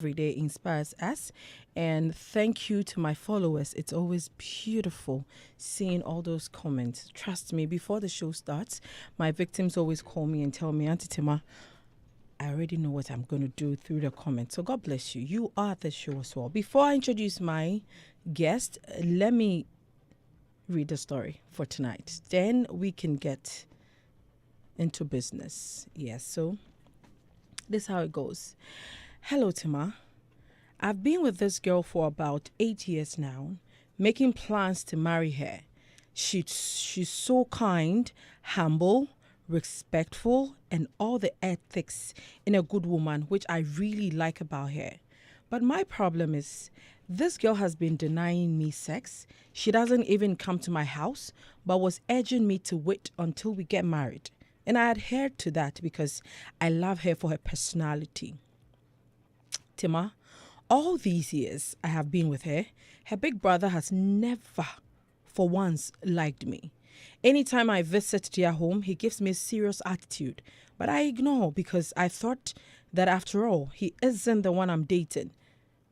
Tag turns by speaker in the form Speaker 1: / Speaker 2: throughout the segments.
Speaker 1: every day inspires us. And thank you to my followers. It's always beautiful seeing all those comments. Trust me, before the show starts, my victims always call me and tell me, Auntie Tima, I already know what I'm going to do through the comments. So God bless you. You are the show as well. Before I introduce my guest, let me read the story for tonight. Then we can get into business. Yes, so this is how it goes. Hello, Tima. I've been with this girl for about 8 years now, making plans to marry her. She's so kind, humble, respectful, and all the ethics in a good woman, which I really like about her. But my problem is, this girl has been denying me sex. She doesn't even come to my house, but was urging me to wait until we get married. And I adhered to that because I love her for her personality. Tima, all these years I have been with her, her big brother has never for once liked me. Anytime I visit their home, he gives me a serious attitude, but I ignore because I thought that after all, he isn't the one I'm dating.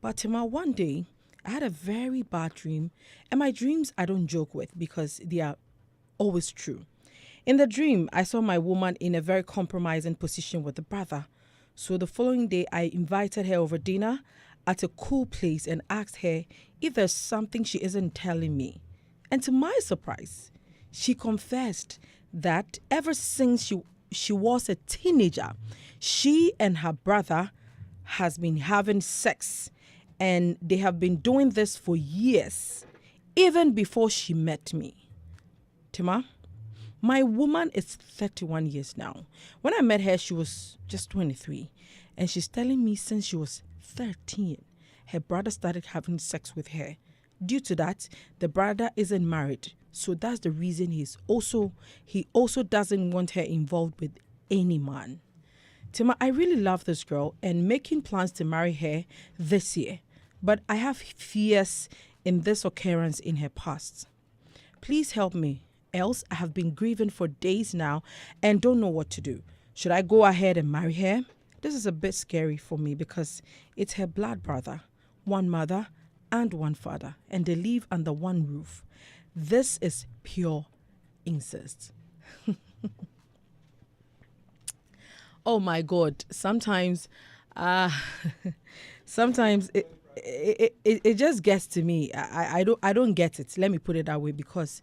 Speaker 1: But Tima, one day, I had a very bad dream, and my dreams I don't joke with because they are always true. In the dream, I saw my woman in a very compromising position with the brother. So the following day, I invited her over dinner at a cool place and asked her if there's something she isn't telling me. And to my surprise, she confessed that ever since she was a teenager, she and her brother has been having sex, and they have been doing this for years, even before she met me. Tima, my woman is 31 years now. When I met her, she was just 23. And she's telling me since she was 13, her brother started having sex with her. Due to that, the brother isn't married. So that's the reason he also doesn't want her involved with any man. Tima, I really love this girl and making plans to marry her this year. But I have fears in this occurrence in her past. Please help me. Else, I have been grieving for days now and don't know what to do. Should I go ahead and marry her? This is a bit scary for me because it's her blood brother, one mother and one father, and they live under one roof. This is pure incest. Oh my God! Uh, sometimes it just gets to me. I don't get it. Let me put it that way because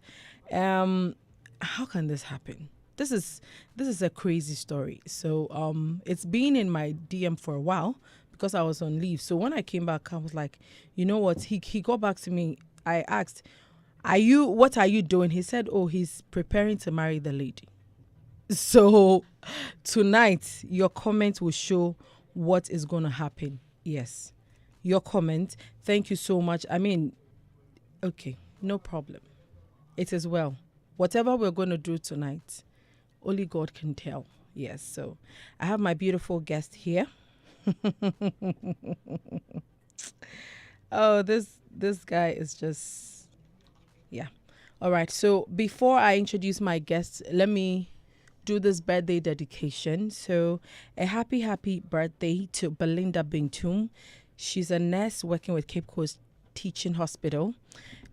Speaker 1: how can this happen? This is a crazy story. So it's been in my DM for a while because I was on leave. So when I came back, I was like, you know what? He got back to me. I asked, what are you doing? He said, oh, he's preparing to marry the lady. So tonight, your comment will show what is going to happen. Yes. Your comment. Thank you so much. I mean, okay, no problem. It is well. Whatever we're going to do tonight, only God can tell. Yes. So I have my beautiful guest here. Oh, this guy is just, yeah. All right. So before I introduce my guest, let me do this birthday dedication. So a happy birthday to Belinda Bintum. She's a nurse working with Cape Coast Teaching Hospital.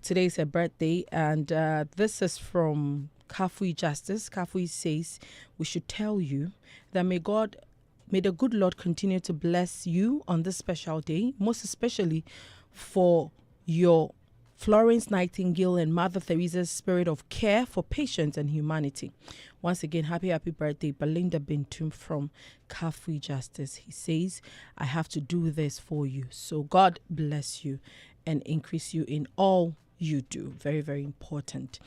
Speaker 1: Today is her birthday, and this is from Kafui Justice. Kafui says we should tell you that may the good Lord continue to bless you on this special day, most especially for your Florence Nightingale and Mother Teresa's spirit of care for patients and humanity. Once again, happy birthday, Belinda Bintum from Kafui Justice. He says, I have to do this for you. So God bless you and increase you in all you do. Very, very important.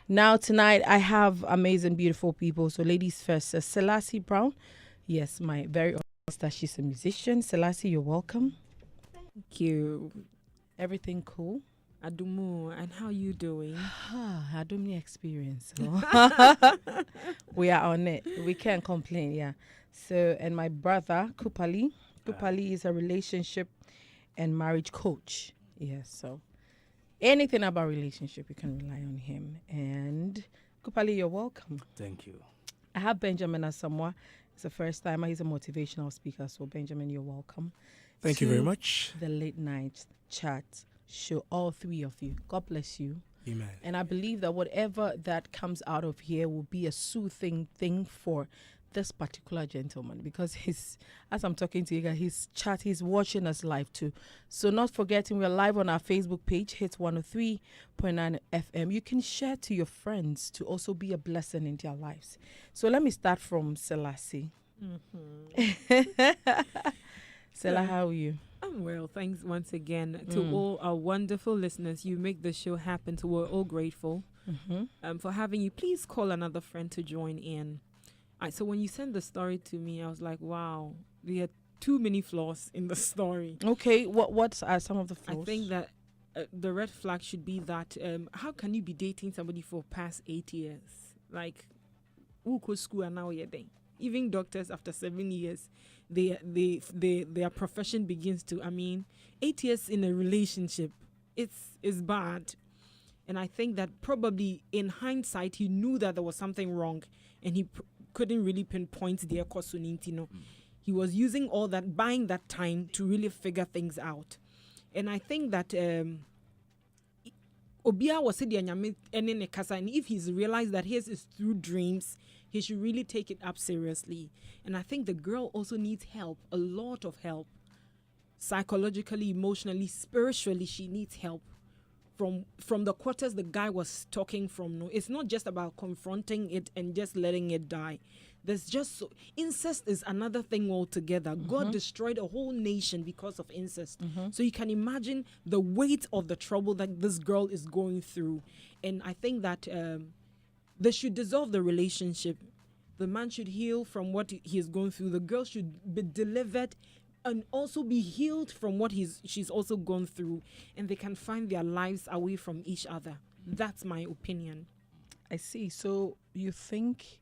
Speaker 1: Now, tonight, I have amazing, beautiful people. So ladies first, Selassie Brown. Yes, my very own sister. She's a musician. Selassie, you're welcome.
Speaker 2: Thank you,
Speaker 1: Everything cool?
Speaker 2: Adumu. And how you doing?
Speaker 1: I don't need experience. So we are on it. We can't complain, yeah. So, and my brother, Kupali. Kupali is a relationship and marriage coach. Yes, so anything about relationship, you can rely on him. And Kupali, you're welcome.
Speaker 3: Thank you.
Speaker 1: I have Benjamin Asamoah. It's the first time. He's a motivational speaker. So, Benjamin, you're welcome.
Speaker 3: Thank you very much.
Speaker 1: The Late Night Chat Show, all three of you. God bless you.
Speaker 3: Amen.
Speaker 1: And I believe that whatever that comes out of here will be a soothing thing for this particular gentleman, because as I'm talking to you guys, he's watching us live too. So not forgetting, we're live on our Facebook page, Hits 103.9 FM. You can share to your friends to also be a blessing in their lives. So let me start from Selassie. Sela, how are you?
Speaker 2: I'm well. Thanks once again to all our wonderful listeners. You make the show happen, so we're all grateful for having you. Please call another friend to join in. So when you sent the story to me, I was like, wow, there are too many flaws in the story.
Speaker 1: Okay, what are some of the flaws?
Speaker 2: I think that the red flag should be that how can you be dating somebody for past 8 years? Like, who could school and now you're there? Even doctors after 7 years, their profession begins to, 8 years in a relationship, it's bad. And I think that probably in hindsight, he knew that there was something wrong and he couldn't really pinpoint the Ekosunintino. He was using all that, buying that time to really figure things out. And I think that Obia was said, and if he's realized that his is through dreams, he should really take it up seriously. And I think the girl also needs help, a lot of help. Psychologically, emotionally, spiritually, she needs help. From the quarters the guy was talking from, no, it's not just about confronting it and just letting it die. There's just incest is another thing altogether. God destroyed a whole nation because of incest. So you can imagine the weight of the trouble that this girl is going through. And I think that they should dissolve the relationship. The man should heal from what he is going through. The girl should be delivered and also be healed from what she's also gone through, and they can find their lives away from each other. That's my opinion.
Speaker 1: I see. So you think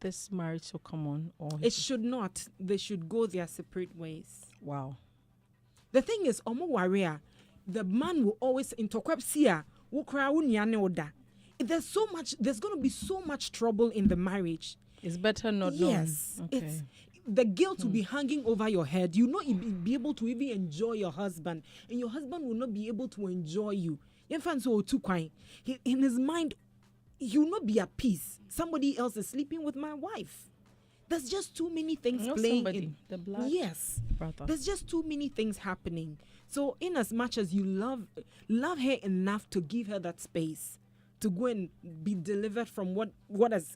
Speaker 1: this marriage will come on, or
Speaker 2: it should not? They should go their separate ways.
Speaker 1: Wow.
Speaker 2: The thing is, Omo Warrior, the man will always interquepsia. There's going to be so much trouble in the marriage.
Speaker 1: It's better not
Speaker 2: yes,
Speaker 1: known. Okay.
Speaker 2: The guilt will be hanging over your head. You will not be able to even enjoy your husband, and your husband will not be able to enjoy you. In his mind, he will not be at peace. Somebody else is sleeping with my wife. There's just too many things playing.
Speaker 1: The blood.
Speaker 2: Yes,
Speaker 1: brother.
Speaker 2: There's just too many things happening. So, in as much as you love her enough to give her that space to go and be delivered from what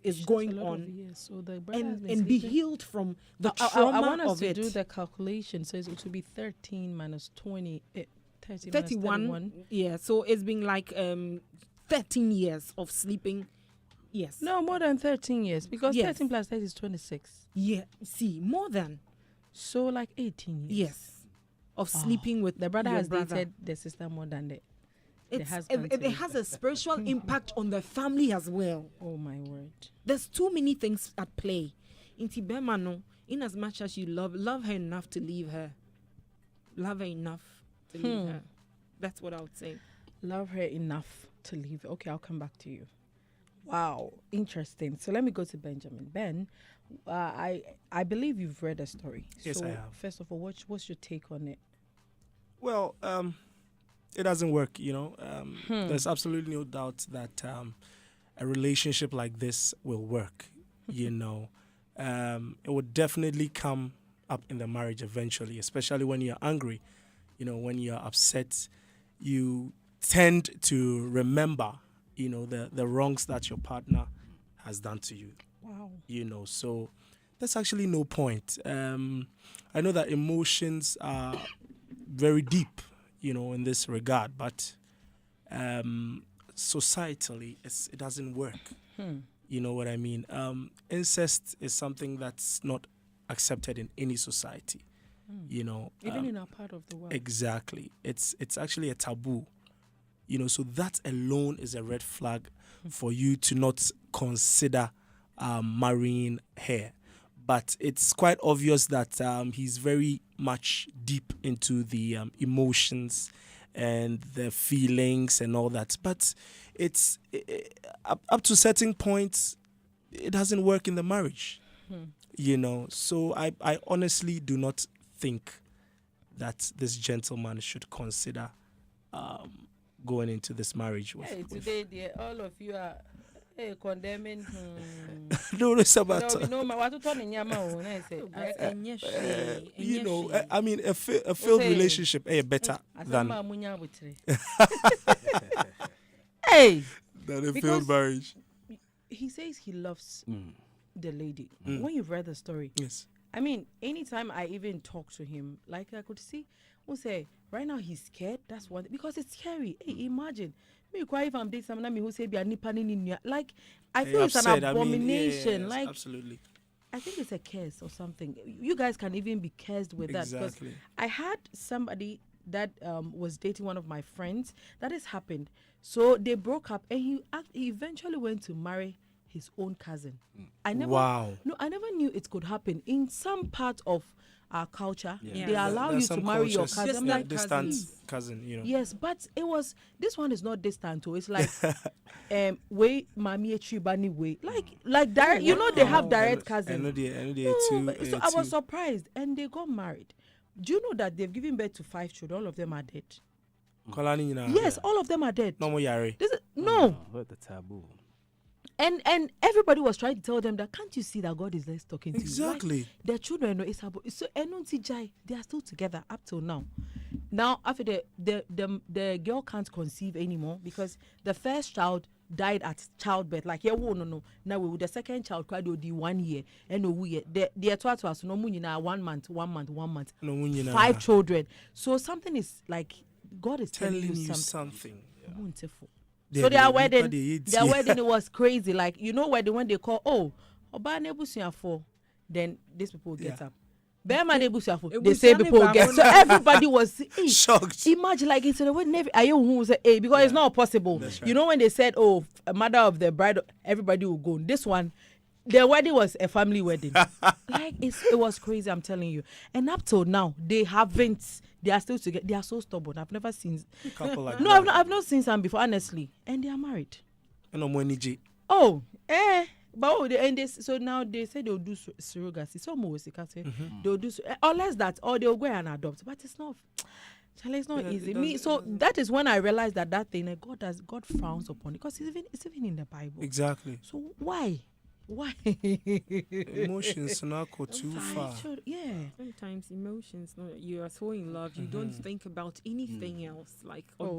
Speaker 2: is going on,
Speaker 1: so
Speaker 2: and be healed from the trauma
Speaker 1: I want us
Speaker 2: of
Speaker 1: to
Speaker 2: it.
Speaker 1: do the calculation. So it will be 13 minus 20,
Speaker 2: 31. Yeah, so it's been like 13 years of sleeping. Yes.
Speaker 1: No, more than 13 years, because 13 plus 30 is 26.
Speaker 2: Yeah, see, more than.
Speaker 1: So like 18 years.
Speaker 2: Yes. Of sleeping with
Speaker 1: the brother has dated the sister more than
Speaker 2: it has a spiritual impact on the family as well.
Speaker 1: Oh my word.
Speaker 2: There's too many things at play. In as much as you love her enough to leave her. Love her enough to leave her. That's what I would say.
Speaker 1: Love her enough to leave. Okay, I'll come back to you. Wow, interesting. So let me go to Benjamin. Ben, I believe you've read a story.
Speaker 3: Yes,
Speaker 1: so
Speaker 3: I have.
Speaker 1: First of all, what's your take on it?
Speaker 3: Well, it doesn't work, There's absolutely no doubt that a relationship like this will work, It would definitely come up in the marriage eventually, especially when you're angry, when you're upset. You tend to remember, the wrongs that your partner has done to you.
Speaker 1: Wow.
Speaker 3: So there's actually no point. I know that emotions are very deep, in this regard, but societally, it doesn't work. You know what I mean? Incest is something that's not accepted in any society. Even
Speaker 1: in our part of the world.
Speaker 3: Exactly. It's actually a taboo. So that alone is a red flag for you to not consider marrying her. But it's quite obvious that he's very much deep into the emotions and the feelings and all that. But it's up to certain points, it doesn't work in the marriage. So I honestly do not think that this gentleman should consider going into this marriage with.
Speaker 1: Hey, today, dear, all of you are condemning.
Speaker 3: No, it's about
Speaker 1: what to turn in your mouth. I say,
Speaker 3: you know, I mean, a failed relationship better than
Speaker 1: hey,
Speaker 3: than a failed marriage.
Speaker 1: He says he loves the lady. When you've read the story,
Speaker 3: yes.
Speaker 1: I mean, anytime I even talk to him, like I could see, we'll say, right now he's scared. That's one because it's scary. Hey, imagine me if I'm dating someone who say be a nipa like I feel it's an abomination.
Speaker 3: I mean,
Speaker 1: like
Speaker 3: absolutely.
Speaker 1: I think it's a curse or something. You guys can even be cursed with that. Because I had somebody that was dating one of my friends. That has happened. So they broke up, and he eventually went to marry his own cousin. I never knew it could happen in some part of our culture. They allow you to marry your cousin, like
Speaker 3: distant cousin, you know.
Speaker 1: Yes, but this one is not distant. It's like way mami echibani way, like direct. You know, they have direct cousins. So I was surprised, and they got married. Do you know that they've given birth to 5 children? All of them are dead. Yes, all of them are dead.
Speaker 3: No more Yari.
Speaker 1: No.
Speaker 4: What the taboo?
Speaker 1: And everybody was trying to tell them that, can't you see that God is there talking to you?
Speaker 3: Exactly.
Speaker 1: Like, their children know so they are still together up till now. Now after the girl can't conceive anymore because the first child died at childbirth. Like no. Now with the second child cried the 1 year and we the twat was no 1 month. 5 children. So something is like God is telling you something. Wonderful. So their wedding it was crazy. Like, you know, when they call, then these people get up. They say people get. So everybody was
Speaker 3: shocked.
Speaker 1: Imagine like it's a wedding. Because it's not possible.
Speaker 3: Right.
Speaker 1: You know when they said, a mother of the bride, everybody will go. This one, their wedding was a family wedding. Like it was crazy. I'm telling you. And up till now, they haven't. They are still together. They are so stubborn. I've never seen
Speaker 3: a couple like
Speaker 1: no,
Speaker 3: that.
Speaker 1: I've not seen some before, honestly. And they are married.
Speaker 3: And
Speaker 1: so now they say they'll do surrogacy. Some will say they'll do unless that, or they'll go and adopt. But it's not. It's not easy. So that is when I realized that thing God frowns upon it because it's even in the Bible.
Speaker 3: Exactly.
Speaker 1: So why?
Speaker 3: Emotions not go too far.
Speaker 1: Yeah.
Speaker 2: Sometimes emotions. No, you are so in love, you don't think about anything else. Like you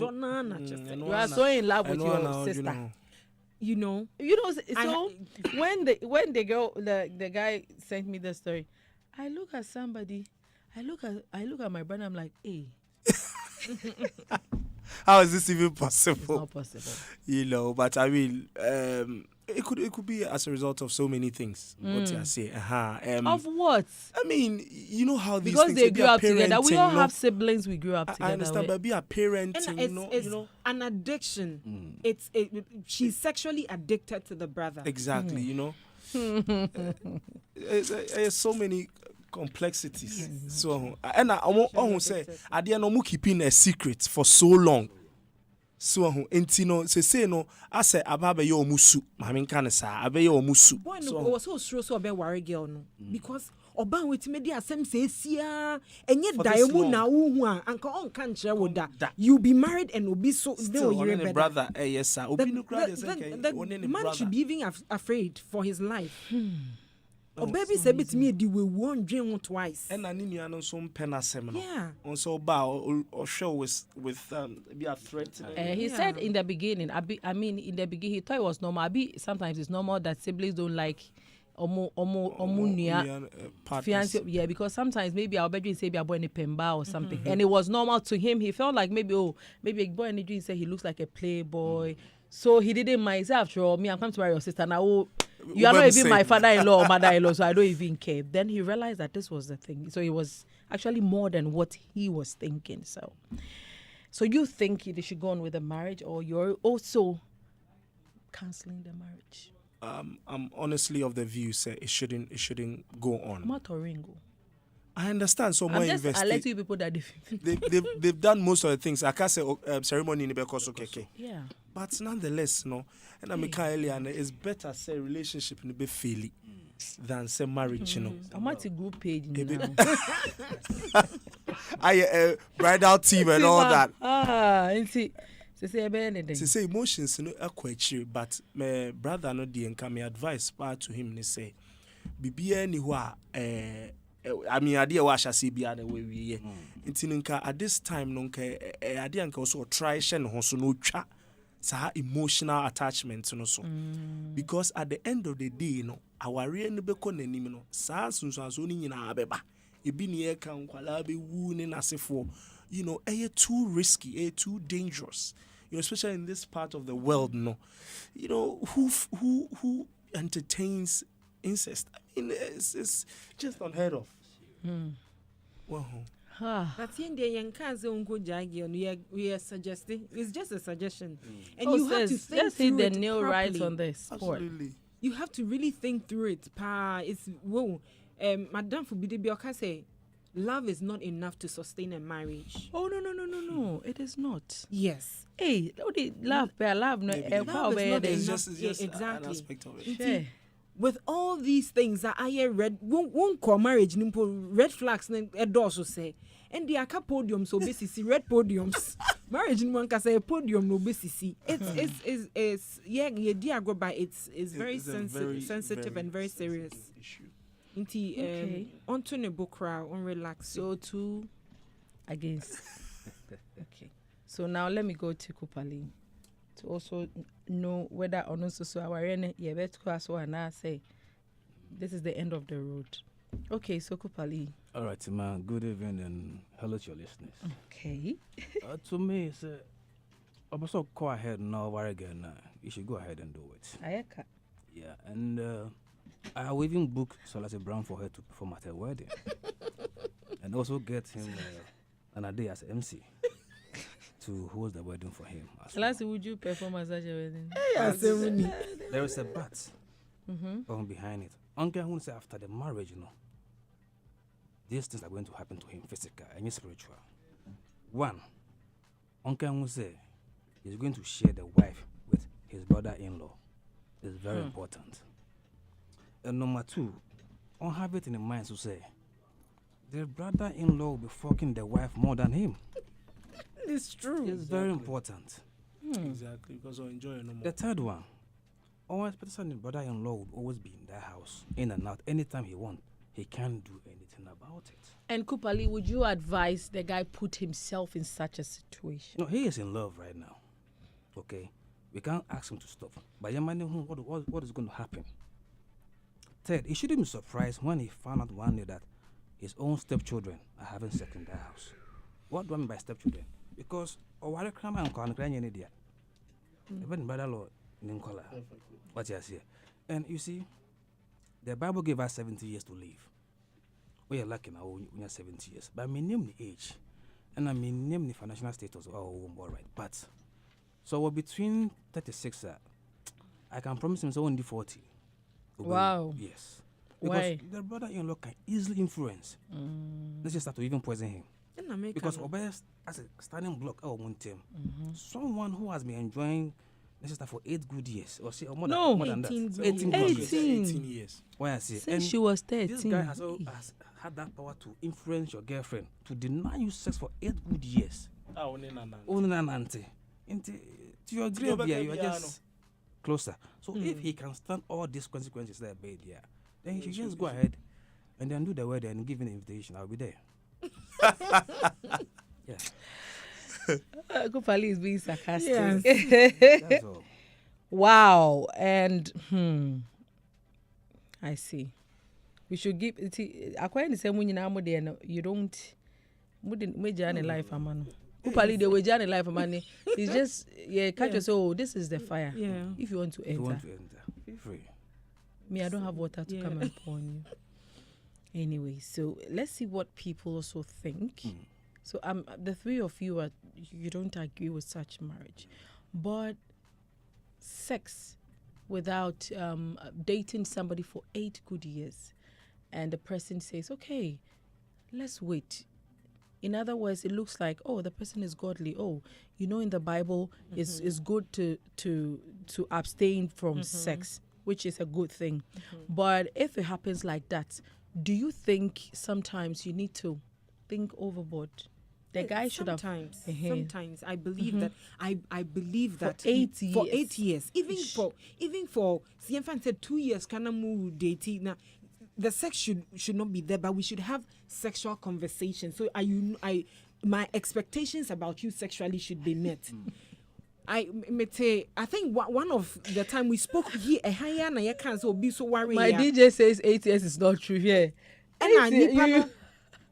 Speaker 1: are so in love with your sister. You know. So when the guy sent me the story, I look at somebody. I look at my brother. I'm like, hey.
Speaker 3: How is this even possible?
Speaker 1: It's not possible.
Speaker 3: You know, but I mean, it could be as a result of so many things. What you say?
Speaker 1: Of what?
Speaker 3: I mean, you know how these
Speaker 1: because
Speaker 3: things
Speaker 1: they grew up together. We all
Speaker 3: have
Speaker 1: have siblings. We grew up together.
Speaker 3: I understand, but be a parent.
Speaker 2: It's an addiction. She's sexually addicted to the brother.
Speaker 3: Exactly. You know, there's so many complexities.
Speaker 1: Yes.
Speaker 3: So and I won't say I didn't keeping a secret for so long. So entino say no I say ababe yo musu mami kan sa abe yo musu.
Speaker 2: Boy no was so sure so be worry girl no because oba wetin me asem say sia enye daemu na wo hu a anka on kan kire wo da you be married and obi so no your
Speaker 3: brother yes sir obi no crowd is
Speaker 2: the man should be even afraid for his life. Baby said bit me di we won dream twice.
Speaker 3: And ani nua no so mpena sem no.
Speaker 2: Yeah.
Speaker 3: On so ba or show with be a threat.
Speaker 1: He said in the beginning, I mean in the beginning he thought it was normal. Sometimes it's normal that siblings don't like fiance, because sometimes maybe our bedroom say be a boy in pemba or something, and it was normal to him. He felt like maybe a boy in the dream say he looks like a playboy, so he didn't mind. He said, after all, me I'm come to marry your sister now. You are not even my father-in-law or mother-in-law, so I don't even care. Then he realized that this was the thing. So it was actually more than what he was thinking. So you think they should go on with the marriage, or you're also cancelling the marriage?
Speaker 3: I'm honestly of the view say it shouldn't go on. I understand. So more invested.
Speaker 1: I let you people that
Speaker 3: they've done most of the things. I can't say ceremony in the because okay.
Speaker 1: Yeah.
Speaker 3: But nonetheless, no. And I'm earlier, it's better say relationship in the fairly than say marriage, you know.
Speaker 1: I'm at a group page now.
Speaker 3: bridal team and all that.
Speaker 1: And see, say anything.
Speaker 3: To say emotions no akwachi, but my brother no the enka me advice part to him. They say, "Bibia ni hua I mean, idea wa shall see be other way we nka at this time no nka idea nka also try share no so no twa sa emotional attachment no so because at the end of the day no our real no be ko nanim no sa sunsun ni nyina abeba ebi ne e kan kwala be wu ne nasefo you know too risky too dangerous, you know, especially in this part of the world no, you know, who entertains incest. I mean, it's just unheard of. Wow.
Speaker 2: But in the young cousin we are suggesting it's just a suggestion, and
Speaker 1: Oh,
Speaker 2: you have to think
Speaker 1: let's hit
Speaker 2: through
Speaker 1: the
Speaker 2: it
Speaker 1: nail
Speaker 2: properly.
Speaker 1: right on this.
Speaker 3: Absolutely.
Speaker 2: You have to really think through it. It's whoa. Madame Fubidibioka say, love is not enough to sustain a marriage.
Speaker 1: Oh no! It is not.
Speaker 2: Yes.
Speaker 1: Hey, love, love, no.
Speaker 3: Maybe.
Speaker 2: Love is not
Speaker 3: It's
Speaker 2: enough.
Speaker 3: just
Speaker 2: Yeah,
Speaker 3: an
Speaker 2: exactly.
Speaker 3: aspect of it.
Speaker 1: Sure.
Speaker 2: With all these things that I read, won't call marriage nimpo red flags also say, and the aka podiums so basically red podiums. Marriage in one can say a podium no basically. It's yeah dear go by it's very
Speaker 3: It's a
Speaker 2: sensitive and very serious.
Speaker 3: sensitive issue.
Speaker 2: Inti
Speaker 1: Okay.
Speaker 2: onto the book crowd on relax.
Speaker 1: So 2 against. Okay. So now let me go to Kupali to also know whether or not so our I say this is the end of the road. Okay, so Kupali.
Speaker 4: All right, Tima. Good evening and hello to your listeners.
Speaker 1: Okay.
Speaker 4: To me, it's I'm also go ahead now. Again, you should go ahead and do it.
Speaker 1: Ayaka.
Speaker 4: Yeah, and I will even book Solase Brown for her to perform at her wedding, and also get him an day as MC to host the wedding for him.
Speaker 1: Last, would you perform as such a wedding?
Speaker 4: There is a but behind it. Uncle who say after the marriage, you know, these things are going to happen to him physical and spiritual. One, Uncle who say he's going to share the wife with his brother-in-law. It's very important. And number 2, don't have it in the mind to say the brother-in-law will be fucking the wife more than him.
Speaker 2: It's true.
Speaker 4: It's very important.
Speaker 3: Exactly, because I enjoy it no more.
Speaker 4: The third one, always person the brother-in-law will always be in that house, in and out, anytime he wants. He can't do anything about it.
Speaker 1: And Kupali, would you advise the guy put himself in such a situation?
Speaker 4: No, he is in love right now. Okay? We can't ask him to stop. But what is going to happen? Third, he shouldn't be surprised when he found out one day that his own stepchildren are having sex in their house. What do I mean by stepchildren? Because Oware Krama and Kwan India. Even brother-in-law Ninkola. What you say? And you see, the Bible gave us 70 years to live. We are lucky now when we are 70 years. But I mean name the age. And I mean name the financial status. Oh, all right. But so we're between 36. I can promise him so only 40.
Speaker 1: Wow.
Speaker 4: Yes. Because
Speaker 1: Why?
Speaker 4: the brother-in-law can easily influence. Let's just start to even poison him. Because Obey as a standing block, someone who has been enjoying let's just for 8 good years or say or more,
Speaker 1: No.
Speaker 4: than that.
Speaker 2: 18
Speaker 4: 18
Speaker 2: good
Speaker 4: good
Speaker 2: years.
Speaker 4: years.
Speaker 3: 18 years.
Speaker 4: Why I say
Speaker 1: Since she was 13.
Speaker 4: this guy has had that power to influence your girlfriend to deny you sex for 8 good years. Only an auntie. To your grave, yeah, you are just closer. So if he can stand all these consequences that bad, yeah, then he should just go ahead and then do the wedding and give an invitation. I'll be there. Yeah.
Speaker 1: Kupali is being sarcastic.
Speaker 2: Yes.
Speaker 4: That's all.
Speaker 1: Wow. And I see. We should give it. According to the you don't. Major life, man. Kupali the way life, man. It's just catch us. Oh, this is the fire.
Speaker 2: Yeah.
Speaker 1: If you want to
Speaker 4: If you want
Speaker 1: enter,
Speaker 4: to enter, feel free.
Speaker 1: me, I don't have water to come and pour on you. Anyway, so let's see what people also think. So the three of you you don't agree with such marriage, but sex without dating somebody for 8 good years, and the person says, "Okay, let's wait." In other words, it looks like, oh, the person is godly. Oh, you know, in the Bible, it's good to abstain from sex, which is a good thing. But if it happens like that, do you think sometimes you need to think overboard. The guy should have.
Speaker 2: Sometimes I believe that I believe that
Speaker 1: For 8 years.
Speaker 2: For 8 years, even for Sienfan said 2 years, kana mu dating now. The sex should not be there, but we should have sexual conversation. So my expectations about you sexually should be met. I think one of the time we spoke here, na can't so be so worried.
Speaker 1: My DJ says 8 years is not true. Yeah,
Speaker 2: and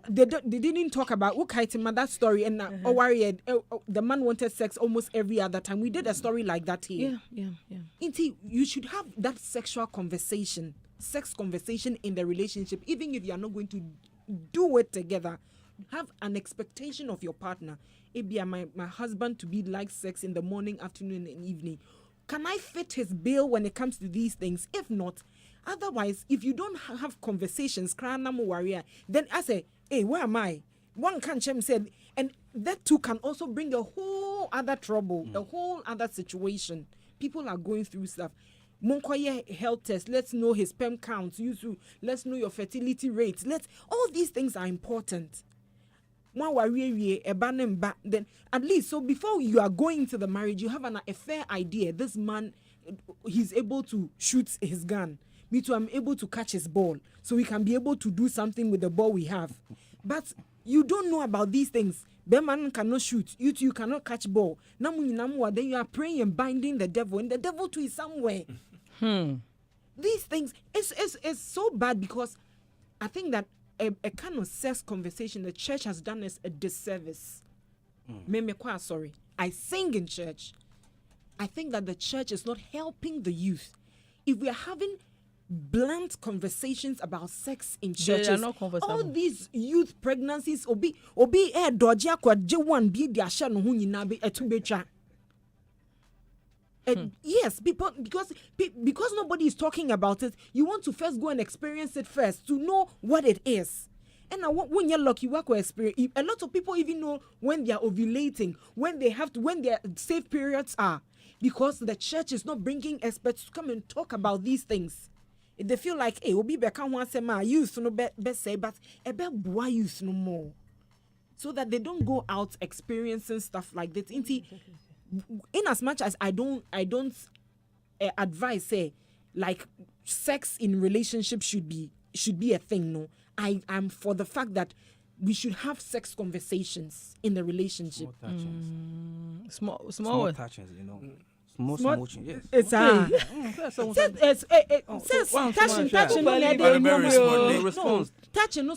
Speaker 2: they didn't talk about that story and worried. The man wanted sex almost every other time. We did a story like that here.
Speaker 1: Yeah.
Speaker 2: You should have that sexual conversation. Sex conversation in the relationship, even if you are not going to do it together, have an expectation of your partner. It be my husband to be like sex in the morning, afternoon, and evening. Can I fit his bill when it comes to these things? If not, otherwise, if you don't have conversations, then I say, hey, where am I? One can said, and that too can also bring a whole other trouble, a whole other situation. People are going through stuff. Monkoye health test. Let's know his sperm counts. Let's know your fertility rates. All these things are important. Then at least so before you are going into the marriage, you have a fair idea. This man, he's able to shoot his gun. Me too, I'm able to catch his ball. So we can be able to do something with the ball we have. But you don't know about these things. The man cannot shoot. You too, you cannot catch ball. Then you are praying and binding the devil, and the devil too is somewhere. These things, it's so bad because I think that a kind of sex conversation the church has done us a disservice. Sorry. I sing in church. I think that the church is not helping the youth. If we are having blunt conversations about sex in churches,
Speaker 1: they are not comfortable.
Speaker 2: All these youth pregnancies obi dodgy akwa je1 bi dia sha no hu nyina be etubetra. Yes, because nobody is talking about it, you want to first go and experience it first to know what it is. And now when you're lucky, work or experience, a lot of people even know when they are ovulating, when their safe periods are, because the church is not bringing experts to come and talk about these things. They feel like, hey, obi be kan wan say ma youth no be say, but ebe boy youth no more, so that they don't go out experiencing stuff like that. In as much as I don't advise say like sex in relationship should be a thing. No, I am for the fact that we should have sex conversations in the relationship.
Speaker 4: Small touches, you know. Small smooching, yes.
Speaker 2: It's touching no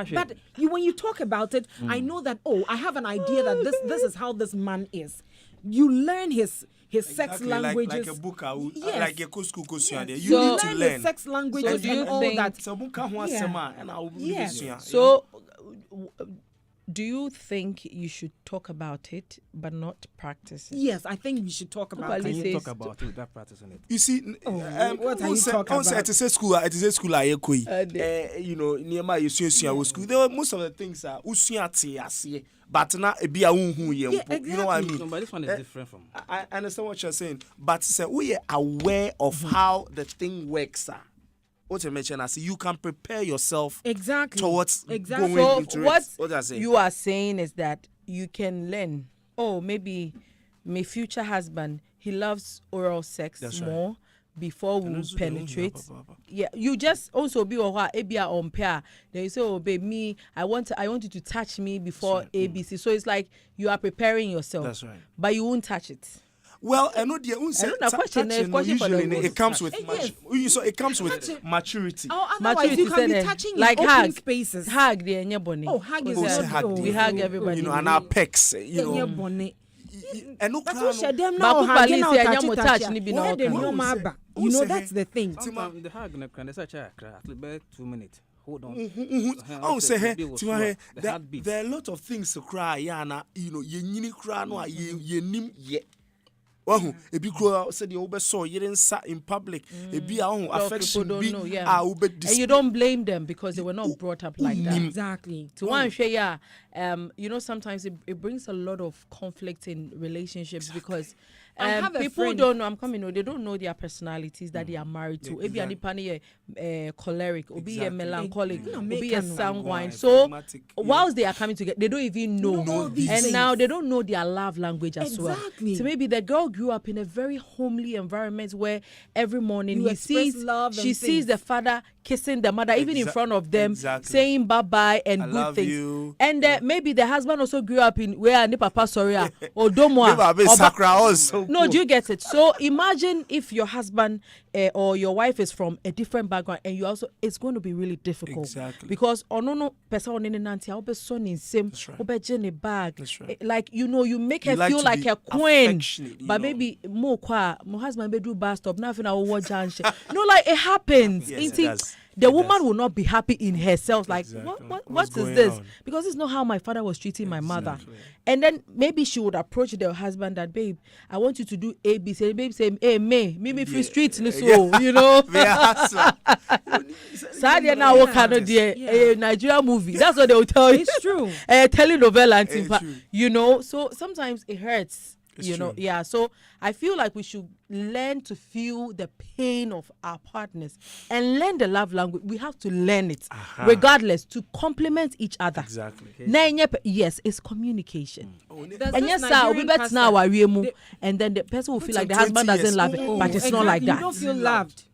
Speaker 2: but when you talk about it, I know that I have an idea that this is how this man is. You learn his sex languages,
Speaker 3: like a book,
Speaker 2: yes.
Speaker 3: like a school
Speaker 2: you need to learn the sex languages and all that.
Speaker 1: So do you think you should talk about it but not practice it?
Speaker 2: Yes, I think we should talk about it.
Speaker 4: Can you talk about it without practicing it?
Speaker 3: You see,
Speaker 2: what are you talking about?
Speaker 3: It is a school. You know, near my school. There were most of the things are but now be a you know what I mean?
Speaker 4: No, but this one is different from.
Speaker 3: I understand what you're saying, but we are aware of how the thing works. What you mentioned, I see you can prepare yourself towards going
Speaker 1: so
Speaker 3: into
Speaker 1: what
Speaker 3: it. What I say?
Speaker 1: You are saying is that you can learn. Oh, maybe my future husband, he loves oral sex more before we penetrate. Yeah, you just also be on pair. Then you say, oh, babe, me, I want you to touch me before ABC. So it's like you are preparing yourself.
Speaker 3: That's right.
Speaker 1: But you won't touch it.
Speaker 3: Well, I know the usually it comes with so it comes with maturity.
Speaker 2: Otherwise you can be touching
Speaker 1: like
Speaker 2: open
Speaker 1: hug
Speaker 2: spaces.
Speaker 1: Hug the anyone.
Speaker 2: Oh, hug is not.
Speaker 1: We hug everybody.
Speaker 3: You know, and our pecs. You know. And no
Speaker 2: you know that's the thing.
Speaker 4: The hug in the such a 2 minutes. Hold on.
Speaker 3: Oh, say hey, Tima, there are a lot of things to cry. Yana, you know, you cry no, you nim ye. Oh, a big girl said you oversaw you didn't sat in public. A be our own affection.
Speaker 1: And you don't blame them because they were not brought up like that.
Speaker 2: Exactly.
Speaker 1: To one share, you know, sometimes it brings a lot of conflict in relationships because
Speaker 2: I have a
Speaker 1: people
Speaker 2: friend.
Speaker 1: don't know. I'm coming. No, they don't know their personalities that they are married to. Maybe
Speaker 3: Exactly.
Speaker 1: a choleric, or be a
Speaker 3: Exactly.
Speaker 1: melancholic,
Speaker 2: No,
Speaker 1: or be a
Speaker 2: make a
Speaker 1: sanguine.
Speaker 3: Sanguine,
Speaker 1: So
Speaker 3: phlegmatic,
Speaker 1: whilst they are coming together, they don't even know.
Speaker 2: Know all these
Speaker 1: And
Speaker 2: things.
Speaker 1: now they don't know their love language as well.
Speaker 2: Exactly.
Speaker 1: So maybe the girl grew up in a very homely environment where every morning
Speaker 2: You express love and
Speaker 1: she sees
Speaker 2: things.
Speaker 1: the father kissing the mother, even in front of them,
Speaker 3: Exactly.
Speaker 1: saying bye bye and
Speaker 3: I
Speaker 1: good
Speaker 3: love
Speaker 1: things.
Speaker 3: you.
Speaker 1: And maybe the husband also grew up in where the papa sorry or domo.
Speaker 3: Never been Sakra also.
Speaker 1: No, do you get it? So imagine if your husband or your wife is from a different background, and you also, it's going to be really difficult.
Speaker 3: Exactly.
Speaker 1: Because no person on any nanti, I'll be son in same,
Speaker 3: That's right.
Speaker 1: I'll be Jenny bag.
Speaker 3: That's right.
Speaker 1: Like you make her
Speaker 3: You like
Speaker 1: feel
Speaker 3: to
Speaker 1: like
Speaker 3: be
Speaker 1: a queen.
Speaker 3: affectionate, you
Speaker 1: But
Speaker 3: know.
Speaker 1: maybe more my husband be do bad stop. Nothing I will watch and shit. No, like it happens.
Speaker 3: Yes,
Speaker 1: Ain't
Speaker 3: it
Speaker 1: it?
Speaker 3: does.
Speaker 1: The
Speaker 3: It
Speaker 1: woman
Speaker 3: does.
Speaker 1: will not be happy in herself. Like,
Speaker 3: Exactly.
Speaker 1: what
Speaker 3: What's
Speaker 1: is
Speaker 3: going
Speaker 1: this?
Speaker 3: on?
Speaker 1: Because it's not how my father was treating my mother.
Speaker 3: Exactly.
Speaker 1: And then maybe she would approach the husband that, babe, I want you to do A, B, C. Babe say, hey, me free streets, so, you know. Sadia now what kind of a Nigeria movie. That's what they will tell you.
Speaker 2: It's true.
Speaker 1: A telenovela and thing,
Speaker 3: true.
Speaker 1: you know. So sometimes it hurts.
Speaker 3: It's
Speaker 1: you know,
Speaker 3: true.
Speaker 1: yeah. So I feel like we should learn to feel the pain of our partners and learn the love language. We have to learn it, regardless, to complement each other.
Speaker 3: Exactly.
Speaker 1: Yes, it's communication.
Speaker 2: There's
Speaker 1: And
Speaker 2: this
Speaker 1: yes, sir,
Speaker 2: Nigerian
Speaker 1: we bet now
Speaker 2: pastor.
Speaker 1: and then the person will feel
Speaker 3: Put
Speaker 1: like the
Speaker 3: on
Speaker 1: husband
Speaker 3: 20
Speaker 1: doesn't love
Speaker 3: years.
Speaker 1: it, but it's not like
Speaker 2: Exactly.
Speaker 1: that.
Speaker 2: You don't feel loved.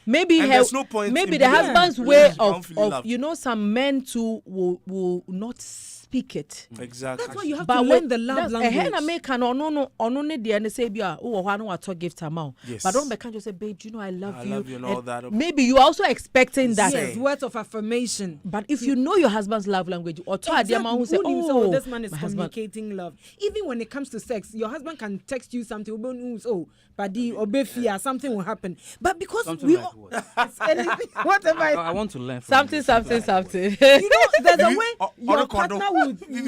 Speaker 1: Maybe
Speaker 3: And there's no point
Speaker 1: maybe
Speaker 3: in
Speaker 1: the
Speaker 3: being in a
Speaker 1: husband's way
Speaker 3: relationship and
Speaker 1: of
Speaker 3: feeling loved.
Speaker 1: you know, some men too will not speak it.
Speaker 3: Exactly.
Speaker 2: That's why you have
Speaker 1: But
Speaker 2: to learn the love
Speaker 1: a hen
Speaker 2: language.
Speaker 1: make an no ne dear and say bia oh I know what gift amount.
Speaker 3: Yes.
Speaker 1: But don't can't just say, babe, do you know I love
Speaker 3: I
Speaker 1: you?
Speaker 3: love you and all that.
Speaker 1: Maybe you also expecting that.
Speaker 3: Say.
Speaker 2: Yes, words of affirmation.
Speaker 1: But if you know your husband's love language, or to
Speaker 2: Exactly.
Speaker 1: who say,
Speaker 2: Who knows,
Speaker 1: oh,
Speaker 2: this man is
Speaker 1: my husband.
Speaker 2: communicating love. Even when it comes to sex, your husband can text you something. Who knows, oh, badi or befia, something will happen. But because
Speaker 4: Something
Speaker 2: we
Speaker 4: like
Speaker 2: all,
Speaker 4: what?
Speaker 2: it's anything, whatever.
Speaker 4: I want to learn from
Speaker 1: Something,
Speaker 4: you.
Speaker 1: something,
Speaker 4: Like
Speaker 1: something.
Speaker 4: what?
Speaker 2: You know, there's a
Speaker 3: You-
Speaker 2: way
Speaker 3: or
Speaker 2: your
Speaker 3: a condom.
Speaker 2: partner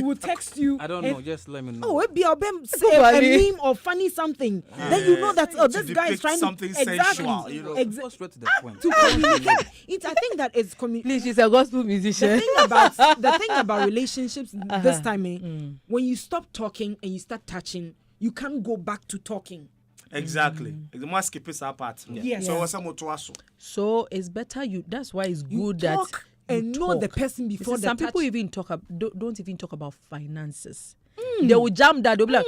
Speaker 2: would text you.
Speaker 4: I don't
Speaker 2: and-
Speaker 4: know. Just let me know.
Speaker 2: Oh, it be say
Speaker 1: Somebody.
Speaker 2: a meme or funny something. Then you know that
Speaker 3: To
Speaker 2: this guy is
Speaker 3: depict
Speaker 2: trying
Speaker 3: something
Speaker 2: to
Speaker 3: sensual, you know.
Speaker 4: Go straight to the point.
Speaker 2: to communicate. I think that it's
Speaker 1: Please, she's a gospel
Speaker 2: the
Speaker 1: musician.
Speaker 2: thing about relationships this time, when you stop talking and you start touching, you can't go back to talking.
Speaker 3: Exactly. The more skip is our part.
Speaker 2: Yes.
Speaker 3: So what's a
Speaker 1: So it's better that's why it's
Speaker 2: You
Speaker 1: good that
Speaker 2: talk and
Speaker 1: you
Speaker 2: know the
Speaker 1: talk.
Speaker 2: person
Speaker 1: You
Speaker 2: before
Speaker 1: see,
Speaker 2: the
Speaker 1: some people
Speaker 2: touch.
Speaker 1: even don't even talk about finances. They will jump that. They'll be like,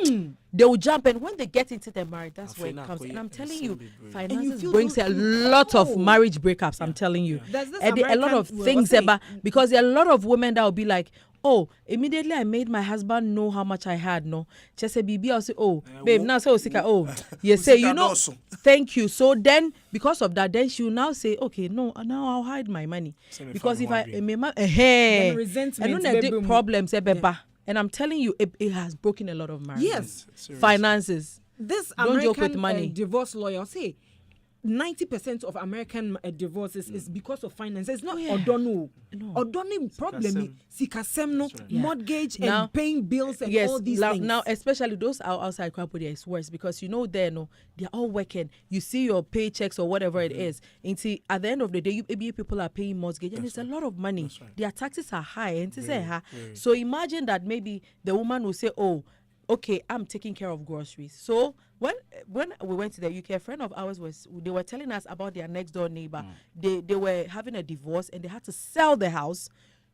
Speaker 1: they will jump, and when they get into the marriage, that's where it
Speaker 3: Afina,
Speaker 1: comes.
Speaker 3: Koye,
Speaker 1: And I'm telling
Speaker 3: and
Speaker 1: you,
Speaker 3: Sunday break.
Speaker 2: And you
Speaker 1: finances
Speaker 2: feel
Speaker 1: brings
Speaker 2: those
Speaker 1: a
Speaker 2: things.
Speaker 1: lot of
Speaker 2: Oh.
Speaker 1: marriage breakups. I'm telling you,
Speaker 2: There's this
Speaker 1: and a lot of
Speaker 2: American-
Speaker 1: things
Speaker 2: what's it?
Speaker 1: about because there are a lot of women that will be like, oh, immediately I made my husband know how much I had. No, just say, baby, I'll say, oh, babe, now say, Osika, oh, you say, you know, thank you. So then, because of that, then she will now say, okay, no, now I'll hide my money
Speaker 3: Send me
Speaker 1: because if I,
Speaker 3: 500.
Speaker 1: hey,
Speaker 2: resentment
Speaker 1: and then
Speaker 2: baby.
Speaker 1: problems, and I'm telling you, it has broken a lot of marriages.
Speaker 2: Yes.
Speaker 3: Seriously.
Speaker 1: Finances.
Speaker 2: This
Speaker 1: Don't
Speaker 2: American
Speaker 1: joke with money.
Speaker 2: divorce lawyer say 90% of American divorces is because of finance. It's not
Speaker 1: yeah.
Speaker 2: odono.
Speaker 1: No.
Speaker 2: Odono problem sikasem no
Speaker 1: Yeah.
Speaker 2: mortgage
Speaker 1: Now-
Speaker 2: and paying bills and
Speaker 1: Yes,
Speaker 2: all these
Speaker 1: now,
Speaker 2: things.
Speaker 1: now especially those outside Krapodia is worse because you know they're all working. You see your paychecks or whatever it is. And see, at the end of the day, ABA people are paying mortgage and it's a lot of money.
Speaker 3: right.
Speaker 1: Their taxes are high. And to say,
Speaker 3: Very.
Speaker 1: so imagine that maybe the woman will say, oh, okay, I'm taking care of groceries. So when we went to the UK, a friend of ours they were telling us about their next door neighbor. They were having a divorce and they had to sell the house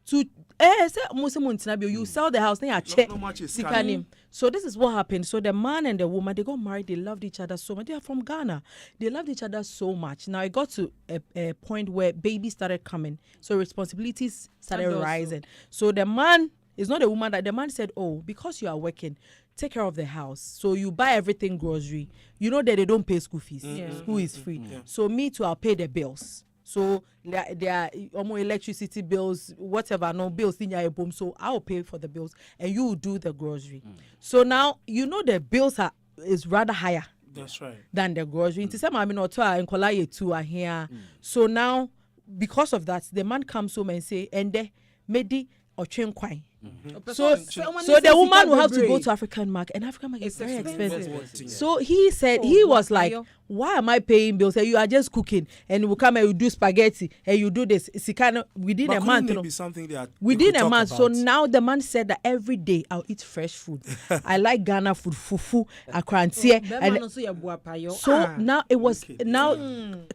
Speaker 1: to you sell the house, then you check.
Speaker 3: no much is
Speaker 1: Sika
Speaker 3: scanning.
Speaker 1: name. So this is what happened. So the man and the woman, they got married. They loved each other so much. They are from Ghana. They loved each other so much. Now it got to a point where babies started coming. So responsibilities started
Speaker 2: And also-
Speaker 1: rising. So the man is not a woman that the man said, oh, because you are working, take care of the house. So you buy everything grocery. You know that they don't pay school fees.
Speaker 2: Yeah.
Speaker 1: School is free. So me too, I'll pay the bills. So there are almost electricity bills, whatever, no bills in your home. So I'll pay for the bills and you will do the grocery. So now you know the bills is rather higher
Speaker 3: That's right.
Speaker 1: than the grocery. Into some I mean or two and two are here. So now because of that, the man comes home and say, and medi or train kwine. So the woman will have to go to African market, and African market is very expensive. So he said, he was like, why am I paying bills? You are just cooking, and you will come and you do spaghetti, and you do this. It's kind of within a month.
Speaker 3: Be something that
Speaker 1: within a month. So now the man said that every day I'll eat fresh food. I like Ghana food, fufu, akrantie. And so now it was,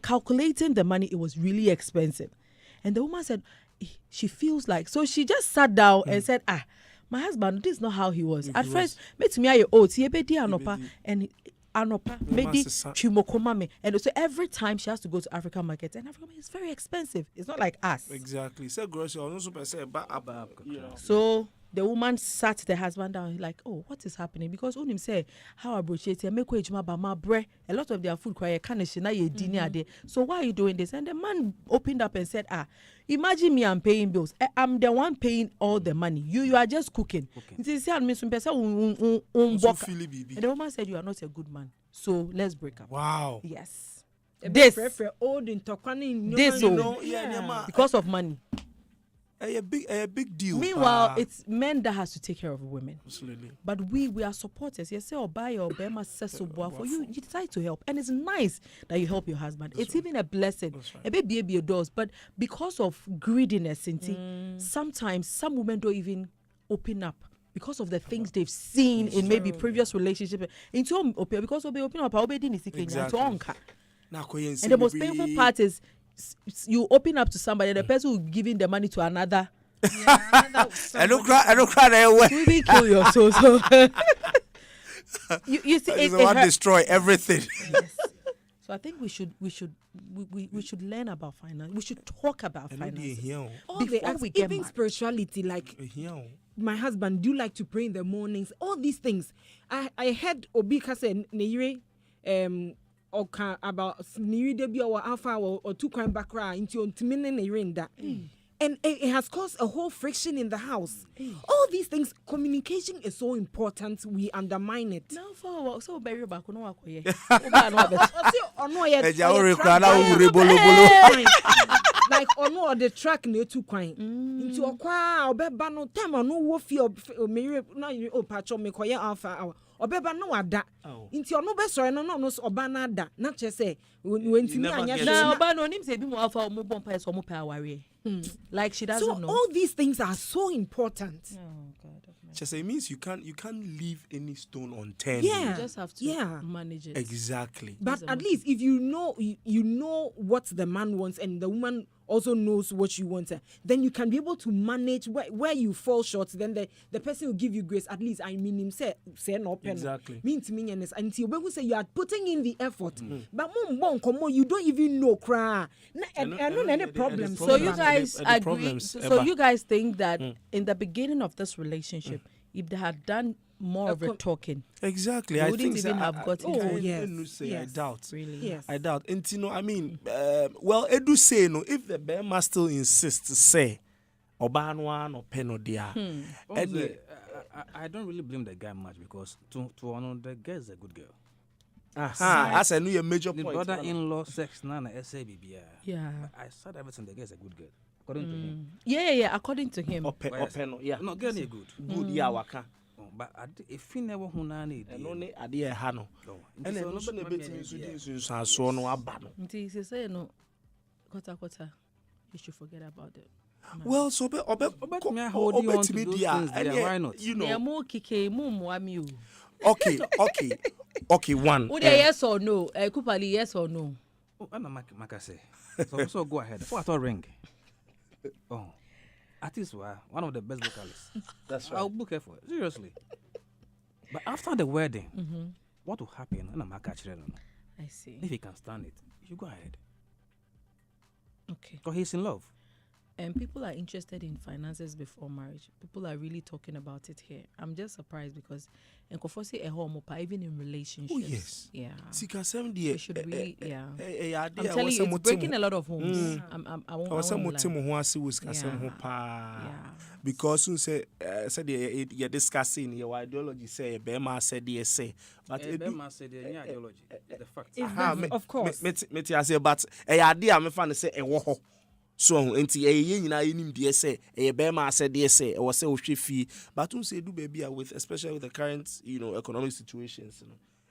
Speaker 1: calculating the money, it was really expensive. And the woman said, she feels like, so she just sat down and said, my husband, this is not how he was. At first, met me aye oats, he bedi anopa, and anopa, medi chimokomame. And so every time she has to go to African market, and African market is very expensive. It's not like us.
Speaker 3: Exactly. Say grocery, also say
Speaker 1: So the woman sat the husband down, like, oh, what is happening? Because unim say how I broach it, make wage ma bre. A lot of their food cry na ye dinner there. So why are you doing this? And the man opened up and said, imagine me, I'm paying bills. I'm the one paying all the money. You are just cooking. And the woman said, you are not a good man. So let's break up.
Speaker 3: Wow.
Speaker 1: Yes.
Speaker 2: This
Speaker 1: because of money.
Speaker 3: A big deal.
Speaker 1: Meanwhile, it's men that has to take care of women.
Speaker 3: Absolutely.
Speaker 1: But we are supporters. You say, buy or bema says for you decide to help. And it's nice that you help your husband. It's even a blessing. A baby does. But because of greediness, sometimes some women don't even open up because of the things they've seen in maybe previous relationships. Because of open up, exactly. And the most painful part is you open up to somebody, the person who giving the money to another.
Speaker 3: I don't cry that way.
Speaker 1: You will kill your soul. So you see,
Speaker 3: it want to destroy everything.
Speaker 1: Yes. So I think we should learn about finance. We should talk about finance.
Speaker 2: Before we get even spirituality, like my husband, do you like to pray in the mornings? All these things. I heard Obika say about Niri Debi or Alpha or two crime background into Timine and it has caused a whole friction in the house. All these things, communication is so important. We undermine it.
Speaker 1: No, for so very back no akoye.
Speaker 2: Like ono the track ne two kwine into okwa obeba no time ono wo fi o na o pacho me koye Alpha obeba no ada into ono be sori no oba na ada na che say wentimi anya
Speaker 1: na oba no nim say bi mo Alpha o mo bompa so mo pa aware. Like she doesn't know.
Speaker 2: So all these things are so important.
Speaker 1: Oh God.
Speaker 3: Just it means you can't leave any stone unturned.
Speaker 1: Yeah, you just have to manage it.
Speaker 3: Exactly.
Speaker 2: But at least if you know what the man wants and the woman also knows what you want, then you can be able to manage where you fall short. Then the person will give you grace. At least I mean him say no pen.
Speaker 3: Exactly.
Speaker 2: Mean to me until when we say you are putting in the effort, but you don't even know cry. I don't any problems.
Speaker 1: So you guys agree? So you guys think that in the beginning of this relationship, if they had done more of it talking,
Speaker 3: exactly,
Speaker 1: I
Speaker 3: wouldn't
Speaker 1: even have gotten.
Speaker 2: Oh yes,
Speaker 3: I doubt.
Speaker 1: Really,
Speaker 2: yes,
Speaker 3: I doubt. And you know, I mean, well, Edu say no. If the Bema still insists, say, Obanwa no peno dia.
Speaker 4: I don't really blame the guy much because to honor the girl is a good girl.
Speaker 3: That's a new major point.
Speaker 4: The brother-in-law sex na SABB.
Speaker 1: Yeah,
Speaker 4: I said everything. The girl is a good girl. According to him.
Speaker 1: Yeah. According to him.
Speaker 3: Yeah.
Speaker 4: No, girl is good.
Speaker 3: Good, yeah, waka.
Speaker 4: But if he never hunani,
Speaker 3: and only idea hano. And then also the bit in so no abano.
Speaker 1: Until he say no, kota, you should forget about it.
Speaker 3: Well, so
Speaker 4: why not?
Speaker 3: You know. Okay, one.
Speaker 1: Would yes or no? Kupali, yes or no?
Speaker 4: Oh, I'm not Maka say. So go ahead. Before I thought ring. Oh, artists were one of the best vocalists.
Speaker 3: That's right.
Speaker 4: I'll book her for it. Seriously. But after the wedding, what will happen? And I'm
Speaker 1: I see.
Speaker 4: If he can stand it, you go ahead.
Speaker 1: Okay.
Speaker 4: Because he's in love.
Speaker 1: And people are interested in finances before marriage. People are really talking about it here. I'm just surprised because even in relationships.
Speaker 3: Oh yes.
Speaker 1: Yeah.
Speaker 3: We
Speaker 1: should really, I'm telling you, it's breaking a lot of homes. I won't lie.
Speaker 3: Because you say you're discussing your ideology, say Bema said yes, say, but
Speaker 4: Bema said the ideology, the fact.
Speaker 2: Of course.
Speaker 3: But a idea I'm fan say a war. So enti ye nyina ye nim de say e be ma said de say e was say o hwe fie but un say do baby with especially with the current economic situations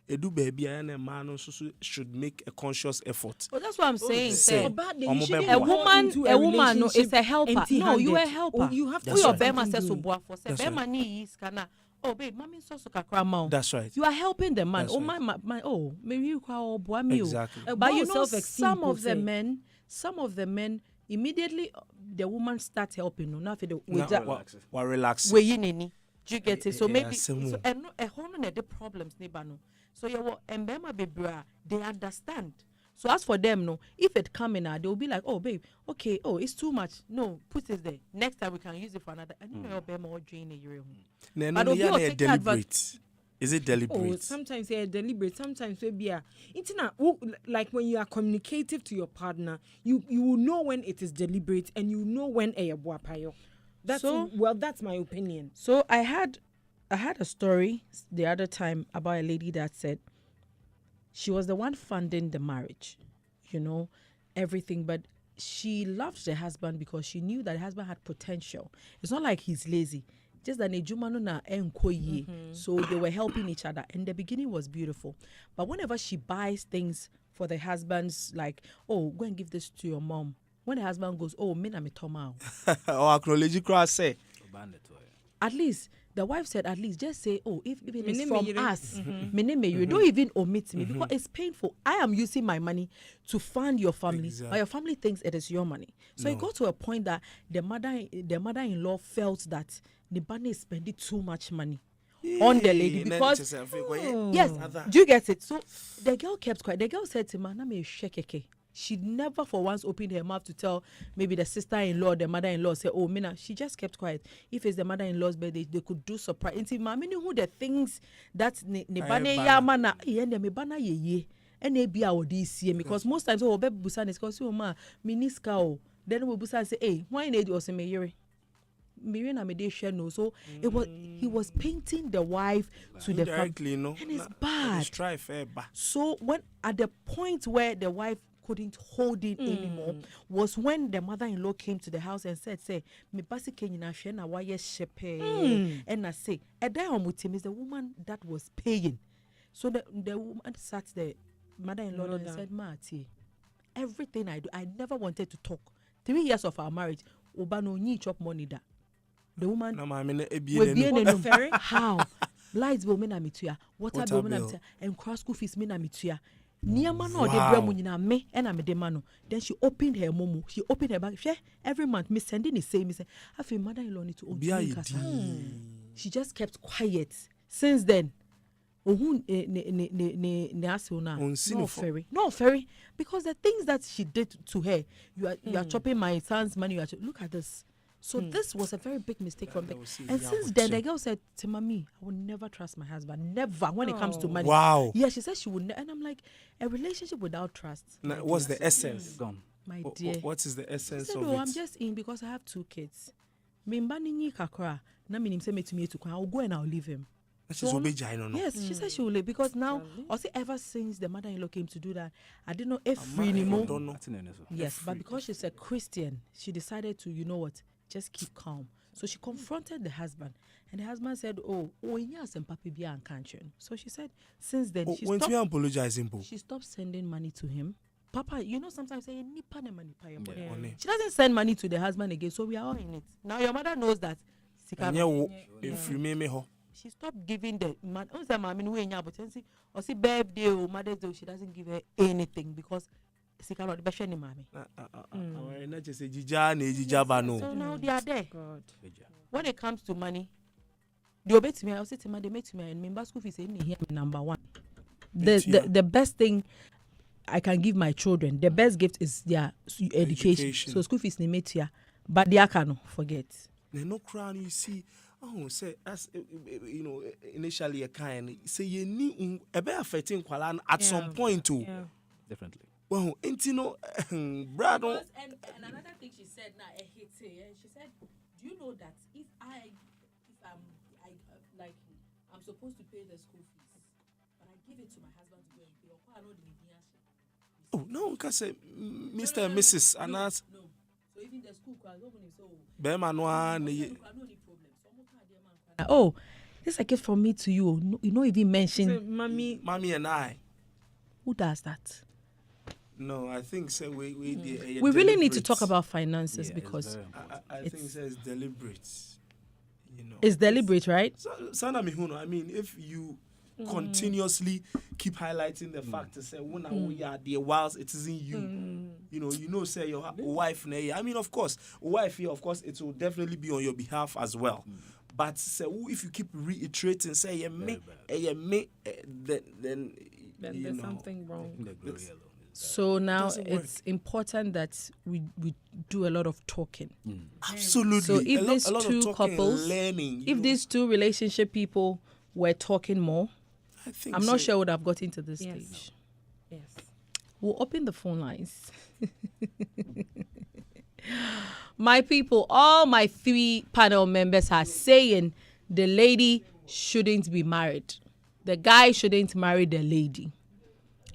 Speaker 3: do baby and a man also should make a conscious effort.
Speaker 1: Well, that's what I'm saying.
Speaker 3: Say,
Speaker 2: But then
Speaker 3: Omo
Speaker 2: you shouldn't
Speaker 3: bebo.
Speaker 2: go into
Speaker 1: A woman no,
Speaker 2: relationship
Speaker 1: is a helper. No,
Speaker 2: empty-handed.
Speaker 1: you a helper.
Speaker 2: Oh, you have to
Speaker 3: That's
Speaker 1: Your
Speaker 3: right.
Speaker 2: be
Speaker 1: bema says so
Speaker 2: doing.
Speaker 1: boa for say
Speaker 3: That's
Speaker 1: bema
Speaker 3: right.
Speaker 1: ni is kana. Oh babe, mommy so kakra ma.
Speaker 3: That's right.
Speaker 1: You are helping the man.
Speaker 3: That's
Speaker 1: Oh
Speaker 3: right.
Speaker 1: my oh, maybe you call boa me.
Speaker 3: Exactly.
Speaker 1: But you know
Speaker 2: Self-esteem
Speaker 1: some of
Speaker 2: per
Speaker 1: the
Speaker 2: se.
Speaker 1: men immediately the woman start helping no na the
Speaker 3: Now,
Speaker 1: with that
Speaker 3: wa relax.
Speaker 1: we yinini. Do you get it? So
Speaker 3: Yeah,
Speaker 1: maybe
Speaker 3: same
Speaker 1: so
Speaker 3: way.
Speaker 1: and no a whole no the problems neighbor no. So yeah, what and bema be bra, they understand. So as for them, no, if it come in, they will be like, oh babe, okay, oh it's too much. No, put it there. Next time we can use it for another. And you know, bema or drain a year. But
Speaker 3: No,
Speaker 1: obi will
Speaker 3: yeah,
Speaker 1: take
Speaker 3: deliberate. Is it
Speaker 2: Oh,
Speaker 3: deliberate?
Speaker 2: sometimes they're deliberate. Sometimes maybe like when you are communicative to your partner, you will know when it is deliberate and you know when a payo. That's
Speaker 1: So-
Speaker 2: that's my opinion.
Speaker 1: So I had a story the other time about a lady that said she was the one funding the marriage, everything, but she loved the husband because she knew that the husband had potential. It's not like he's lazy. Just that so they were helping each other. And the beginning was beautiful. But whenever she buys things for the husband's, like, oh, go and give this to your mom. When the husband goes, oh, me na me tomao.
Speaker 3: Or acknowledge you say.
Speaker 1: At least the wife said, at least just say, oh, if even it's
Speaker 2: Mene
Speaker 1: from
Speaker 2: meyere.
Speaker 1: us, mene meyere. Don't even omit me because it's painful. I am using my money to fund your family, but your family thinks it is your money. So it got to a point that the mother-in-law felt that the bunny is spending too much money on the lady because yes, do you get it? So the girl kept quiet. The girl said to me, "Na shekeke." She never for once opened her mouth to tell maybe the sister-in-law, the mother-in-law, say, oh, Mina, she just kept quiet. If it's the mother-in-law's birthday, they could do surprise. And see, mami who the things that ne bane ya mana, and me bana ye, and they be our DC because most times, oh, baby busan is because you ma, miniska, then we busan say, hey, why need you also me Miriam Amede no, so he was painting the wife to the family,
Speaker 3: no,
Speaker 1: and it's bad. So when at the point where the wife couldn't hold it anymore was when the mother-in-law came to the house and said, say, me basically na share na why shepe and I say, and then is the woman that was paying. So the woman sat the mother-in-law and said, Marty, everything I do, I never wanted to talk. 3 years of our marriage, Obano ni chop money da. The woman will be in a how lights bill me na mitua, water bill me na mitua, and cross school fees me na mitua. Niama no de bra mu nyina me and I de mano. Then she opened her momo. She opened her bag. Every month me sending the same. Me say, I feel mother-in-law need to own. She just kept quiet. Since then, no ferry, because the things that she did to her, you are chopping my son's money. Look at this. So this was a very big mistake from them. And since then, the girl said to mommy, I will never trust my husband. Never when it comes to money.
Speaker 3: Wow.
Speaker 1: Yeah, she said she would and I'm like, a relationship without trust.
Speaker 3: What's the essence?
Speaker 4: Gone.
Speaker 1: My dear.
Speaker 3: What is the essence
Speaker 1: She said,
Speaker 3: of
Speaker 1: oh,
Speaker 3: it?
Speaker 1: I'm just in because I have 2 kids. I'll go and I'll leave him. Yes, she said she will leave because now, also ever since the mother-in-law came to do that, I didn't know if free anymore. Yes, but because she's a Christian, she decided to, you know what, just keep calm. So she confronted the husband, and the husband said, "Oh, yes, and papi be and country." So she said, since then she stopped sending money to him. Papa, you know sometimes say she doesn't send money to the husband again, so we are all in it. Now your mother knows that. She stopped giving the man. Or see birthday or Mother's Day, she doesn't give her anything because she cannot be shiny mommy. So now they are there.
Speaker 2: God.
Speaker 1: When it comes to money, they obey to me. I'll say to me, they make to me and member school fees in here number 1. The best thing I can give my children, the best gift is their education. So school fees they make here, but they cannot forget.
Speaker 3: No crown you see. Oh, say as initially a kind say you need a better affecting Kwalan at some point too.
Speaker 2: Yeah.
Speaker 4: Definitely.
Speaker 3: Well, Brad.
Speaker 1: And another thing she said now, I hate it. She said, "Do you know that if I'm supposed to pay the school fees, but I give it to my husband to go and pay, or I know the
Speaker 3: Oh no, because Mr. and Mrs. Anas.
Speaker 1: No. So
Speaker 3: Bema no one.
Speaker 1: Oh, this is a gift from me to you. No, you don't even mention
Speaker 2: So, mommy,
Speaker 3: and I.
Speaker 1: who does that.
Speaker 3: No, I think so. We
Speaker 1: We really need to talk about finances
Speaker 4: Yeah,
Speaker 1: because
Speaker 4: it's very important.
Speaker 3: I think so it's deliberate. You know,
Speaker 1: it's deliberate, right?
Speaker 3: Sana Mihuno, I mean, if you continuously keep highlighting the fact to say when we are there whilst it isn't you, you know, say your wife. I mean, of course, wife here, of course, it will definitely be on your behalf as well. But say if you keep reiterating, say me, then you
Speaker 2: there's
Speaker 3: know,
Speaker 2: something wrong.
Speaker 4: The glory
Speaker 3: It's-
Speaker 4: alone is
Speaker 1: So now
Speaker 3: doesn't
Speaker 1: it's important that we do a lot of talking.
Speaker 3: absolutely.
Speaker 1: So if
Speaker 3: a
Speaker 1: these
Speaker 3: lot
Speaker 1: two
Speaker 3: of talking,
Speaker 1: couples,
Speaker 3: learning,
Speaker 1: if these two relationship people were talking more,
Speaker 3: I think
Speaker 1: I'm not sure I would have gotten to this
Speaker 2: Yes.
Speaker 1: stage.
Speaker 2: Yes.
Speaker 1: We'll open the phone lines. My people, all my 3 panel members are saying the lady shouldn't be married. The guy shouldn't marry the lady.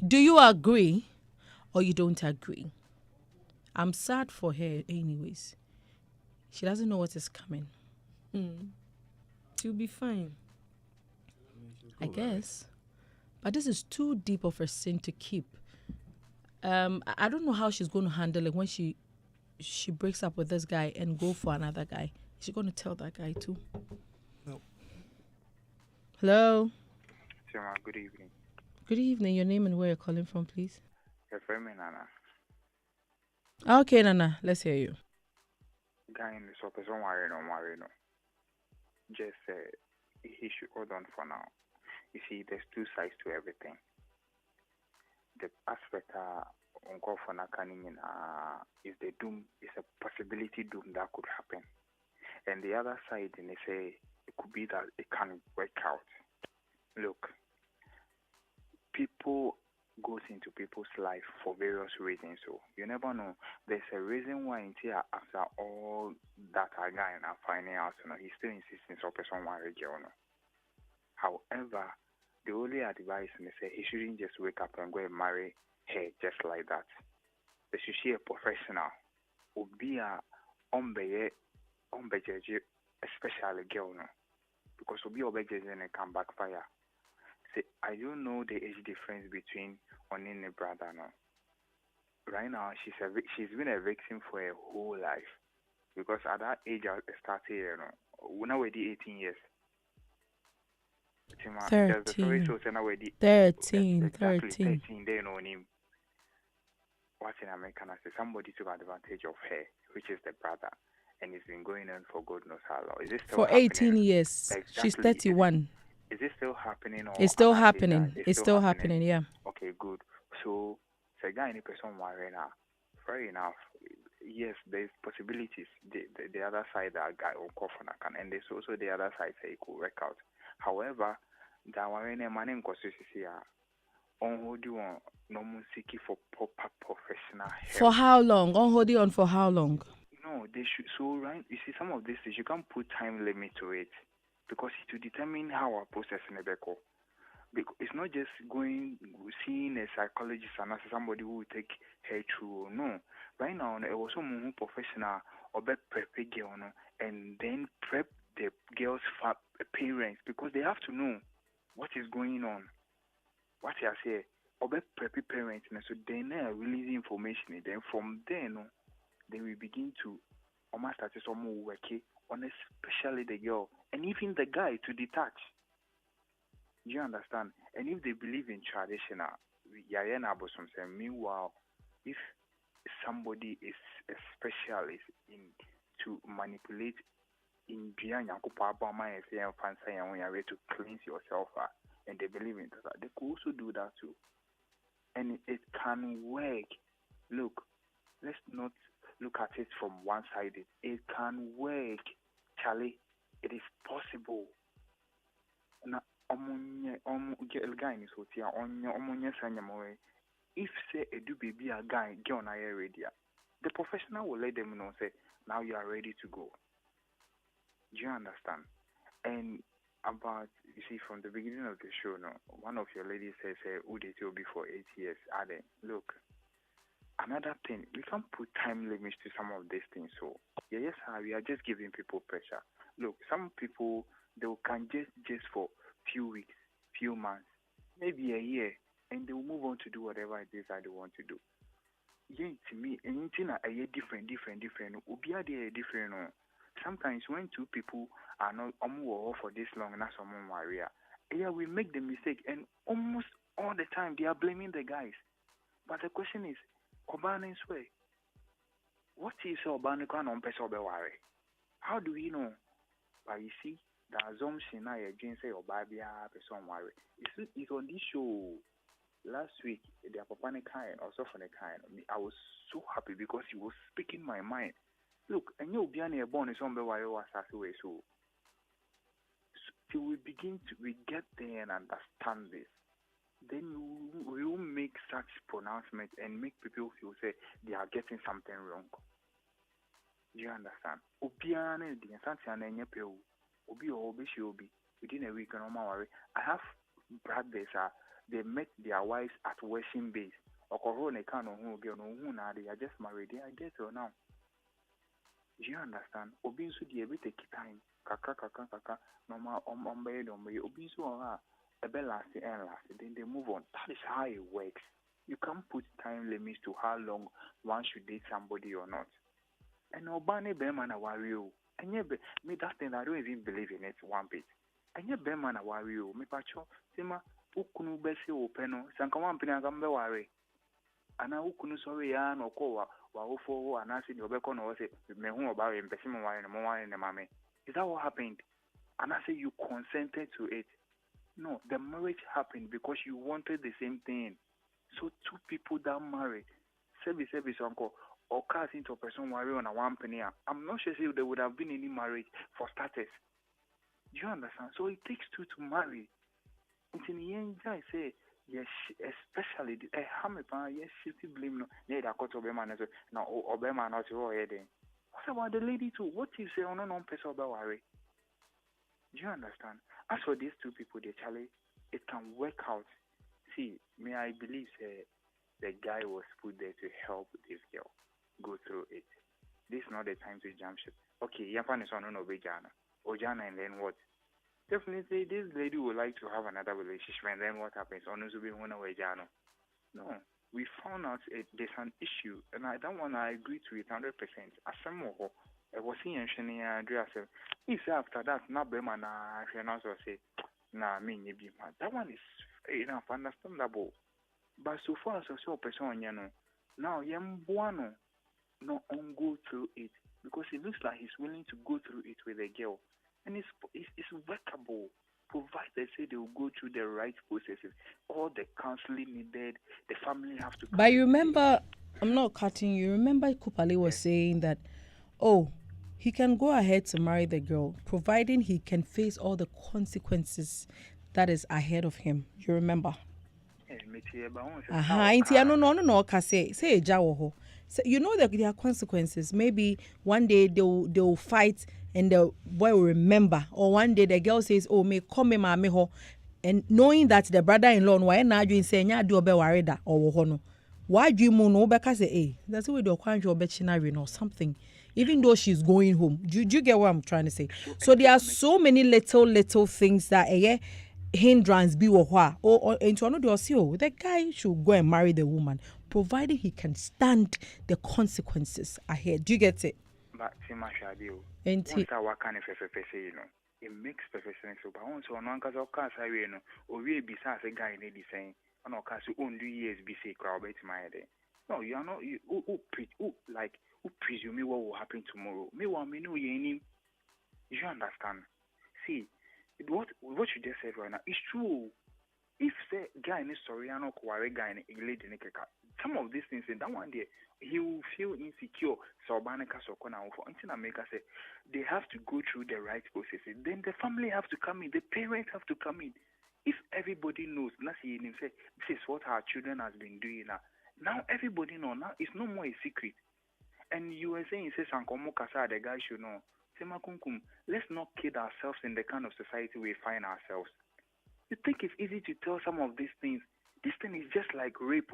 Speaker 1: Do you agree or you don't agree? I'm sad for her anyways. She doesn't know what is coming.
Speaker 2: She'll be fine.
Speaker 1: I guess. But this is too deep of a sin to keep. I don't know how she's going to handle it when she breaks up with this guy and go for another guy. Is she going to tell that guy too?
Speaker 3: No.
Speaker 1: Hello.
Speaker 5: Tima, good evening.
Speaker 1: Good evening. Your name and where you're calling from, please.
Speaker 5: Your friend Nana.
Speaker 1: Okay, Nana. Let's hear you.
Speaker 5: Guy in the so person worry no. Just he should hold on for now. You see, there's 2 sides to everything. The aspect on go for nakaning is the doom, is a possibility doom that could happen. And the other side, and they say it could be that it can work out. Look, people goes into people's life for various reasons. So you never know. There's a reason why until after all that a guy and finding out, he still insists on person one girl. However, the only advice they say he shouldn't just wake up and go and marry her just like that. They should see a professional or be a judge, especially girl, because will be judge and it can backfire. Say, I don't know the age difference between Onin and brother now. Right now, she's been a victim for her whole life. Because at that age, I started, when I was 18 years.
Speaker 1: 13.
Speaker 5: Exactly,
Speaker 1: 13.
Speaker 5: 13, they know him. What's in America, I say somebody took advantage of her, which is the brother. And it's been going on for God knows how long. Is this still
Speaker 1: For
Speaker 5: happening?
Speaker 1: 18 years. She's
Speaker 5: Exactly.
Speaker 1: 31.
Speaker 5: Is it still happening? Or
Speaker 1: It's still
Speaker 5: an accident?
Speaker 1: happening. It's still happening, yeah.
Speaker 5: Okay, good. So, the guy in person worry now. Fair enough. Yes, there's possibilities. The other side that guy will call for can, and there's also the other side say it could work out. However, that worry a man in consistency on hold you on no more seeking for proper professional help.
Speaker 1: For how long? On holding on for how long?
Speaker 5: No, they should. So right, you see, some of this you can't put time limit to it because it will determine how our process in the go. Because it's not just seeing a psychologist and as somebody who will take her through. No, right now it was someone who professional or be prep girl, and then prep the girl's parents because they have to know what is going on. What I say, or be prep parents, so they now release information. And then from there, they will begin to almost start some more work on especially the girl and even the guy to detach. You understand? And if they believe in traditional, meanwhile, if somebody is a specialist in to manipulate in to cleanse yourself, and they believe in that, they could also do that too. And it can work. Look, let's not look at it from one side. It can work, Charlie. It is possible. Now, if say a do baby a guy get on ready, the professional will let them know say now you are ready to go. Do you understand? And about you see from the beginning of the show, one of your ladies says who did you be for 8 years. Look, another thing, we can't put time limits to some of these things. So yeah, yes, we are just giving people pressure. Look, some people they can just for few weeks, few months, maybe a year, and they will move on to do whatever it is that they want to do. Yeah, to me, anything a year different. Ubia they different. No. Sometimes when two people are not for this long, and that's someone warrior. Yeah, we make the mistake, and almost all the time they are blaming the guys. But the question is, Obana is way. What is Obana can on person worry? How do we know? But you see, the assumption I again say Obabia person worry. It's on this show last week. The Papani kind, also for the kind. I was so happy because he was speaking my mind. Look, and you'll be a born is on the wire was as way so. Till we begin to we get there and understand this, then we will make such pronouncements and make people feel say they are getting something wrong. Do you understand? Obiane the Santiana Nyepeo, Obi or Obi Shobi, within a week no worry. I have brothers they met their wives at washing base. Or corona can who girl no who now they are just married, they are get or now. Do you understand? Obi so the every take time. Kaka normal bed on me. Obi so a bell last and last, then they move on. That is how it works. You can't put time limits to how long one should date somebody or not. And Obane Beman a warrior. And yet, me that thing I don't even believe in it one bit. And yet, Beman a warrior. Me pacho, Tima, Ukunu Bessie Openo, Sankaman Pinagambe worry. And I Ukunu sorry, Yan or Koa, Wafo, and asking your becon or say, me who about him, Pessima and Moa and the mammy. Is that what happened? And I say you consented to it. No, the marriage happened because you wanted the same thing. So two people that married, service uncle, or cast into a person worry on a one penny. I'm not sure if there would have been any marriage for starters. Do you understand? So it takes two to marry. And in the end, I say, yes, especially a hammer, yes, she blame no, need a cut of a man as no, Obama not your head. What about the lady too? What you say on a non person about worry? Do you understand? As for these two people, they Charlie, it can work out. See, may I believe the guy was put there to help this girl go through it. This is not the time to jump ship. Okay, Yapan is on Obejana. Ojana, and then what? Definitely, this lady would like to have another relationship, and then what happens? Onuzubi Wejano. No, we found out there's an issue, and I don't want to agree to it 100%. As some more, I was seeing Andrea said, if after that, not Bema, I can also say, nah, me, that one is enough understandable. But so far as I saw person, now Yam Buano not on go through it because it looks like he's willing to go through it with a girl, and it's workable. Provided they say they will go through the right processes, all the counseling needed, the family have to.
Speaker 1: But you remember, I'm not cutting you. Remember, Kupali was saying that, oh, he can go ahead to marry the girl, providing he can face all the consequences that is ahead of him. You remember? No, say jawo. So you know that there are consequences. Maybe one day they'll fight and the boy will remember, or one day the girl says, "Oh, me come me mama ho," and knowing that the brother-in-law why na you say nya do be worry da or ho no. Why do you no be say, "Hey, that's why the kwanjo obechinari or something." Even though she's going home, do you get what I'm trying to say? So there are so many little things that hindrance be or into another the guy should go and marry the woman provided he can stand the consequences ahead. Do you get it?
Speaker 5: But Tima Shadio, what kind of you know, it makes perfect sense. But once on one cause of cars, I know, or we be such a guy in the saying, on our cars, only years be say crowd my day. No, you are not, you who presume what will happen tomorrow. Me want me know you understand? See, what you just said right now is true. If the guy in the story and a guy in a lady in some of these things in that one day he will feel insecure. So Banika Sokona until America say they have to go through the right processes. Then the family have to come in, the parents have to come in. If everybody knows, let's say this is what our children has been doing now. Now everybody know now it's no more a secret. And you were saying says Sankomo Kasa the guy should know. Tima Kumkum, let's not kid ourselves in the kind of society we find ourselves. You think it's easy to tell some of these things? This thing is just like rape.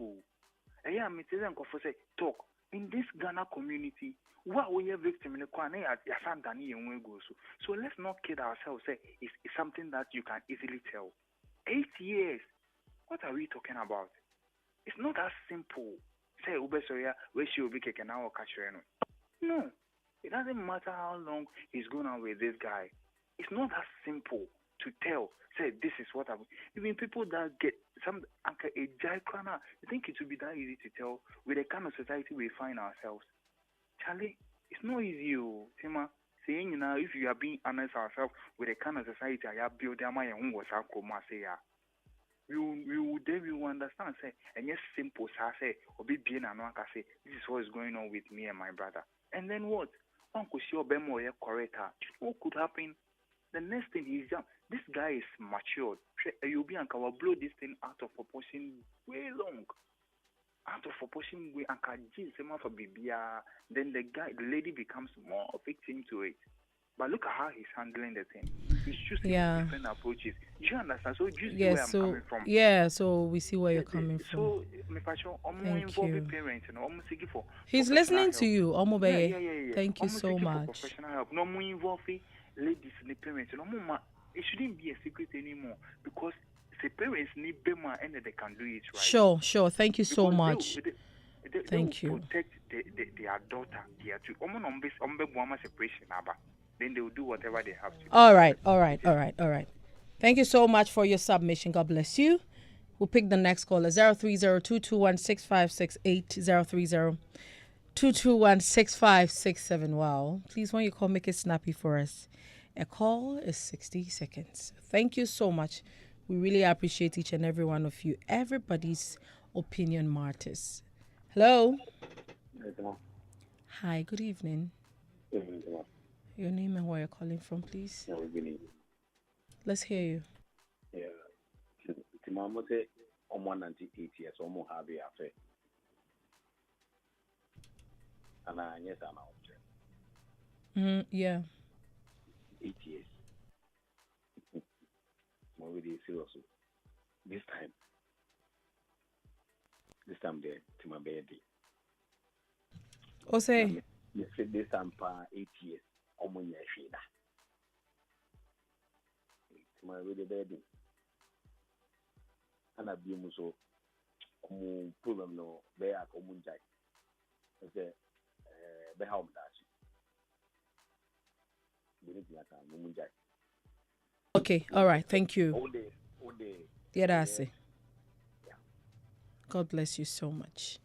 Speaker 5: Yeah, me tell them say talk in this Ghana community. What we are victim in the corner at Yasandani and we go so let's not kid ourselves. Say it's something that you can easily tell. 8 years. What are we talking about? It's not that simple. Say Ubesoya, where she will be kicking our catcher. No, it doesn't matter how long he's going on with this guy. It's not that simple to tell. Say this is what I. Even people that get some a jaikrana, you think it would be that easy to tell with the kind of society we find ourselves? Charlie, it's not easy, Tima. Saying if you are being honest ourselves with the kind of society I have built, my own was our say we will understand say and yes simple say or be being and one can say this is what is going on with me and my brother. And then what? Uncle Shio Bemo correct her. What could happen? The next thing is this guy is matured. You'll be and will blow this thing out of proportion way long. Out of proportion way and can for BBA, then the lady becomes more victim to it. But look at how he's handling the thing. He's choosing different approaches. Do you understand? So you see where I'm coming from.
Speaker 1: Yeah, so we see where you're coming from.
Speaker 5: So, thank you. Parents, for
Speaker 1: he's listening to you, Omobeye.
Speaker 5: Yeah.
Speaker 1: Thank you so much.
Speaker 5: Professional help. No more involving ladies and the parents. No more. It shouldn't be a secret anymore because the parents need Bema and they can do it right.
Speaker 1: Sure. Thank you so much.
Speaker 5: Thank you. Protect their daughter, their two. Separation, then they will do whatever they have to do.
Speaker 1: All right. Thank you so much for your submission. God bless you. We'll pick the next caller. 030-221-6568, 030-221-6567. Wow. Please, when you call, make it snappy for us. A call is 60 seconds. Thank you so much. We really appreciate each and every one of you. Everybody's opinion matters. Hello. Hi, good evening. Your name and where you're calling from, please. Let's hear you.
Speaker 6: Yeah. Tima say almost 98 years, almost have a affair. And yes, I'm out.
Speaker 1: Yeah.
Speaker 6: 8 years. More really serious. This time there, Tima baby.
Speaker 1: O say.
Speaker 6: This time for 8 years. Almost year shida. My really baby. And I be so problem no be at omunjai. Say be how that.
Speaker 1: Okay, all right, thank you.
Speaker 6: All day.
Speaker 1: Yeah, that's it. God bless you so much.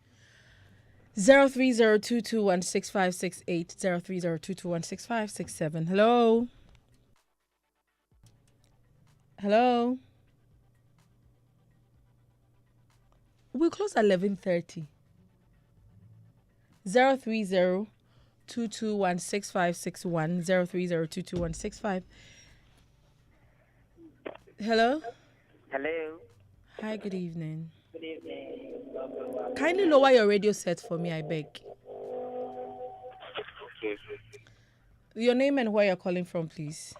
Speaker 1: 030-221-6568, 030-221-6567. Hello. We'll close at 11:30. 030-221-6561, 030-221-65. Hello. Hi, good evening.
Speaker 7: Good evening.
Speaker 1: Kindly lower your radio set for me, I beg.
Speaker 7: Okay.
Speaker 1: Your name and where you're calling from, please.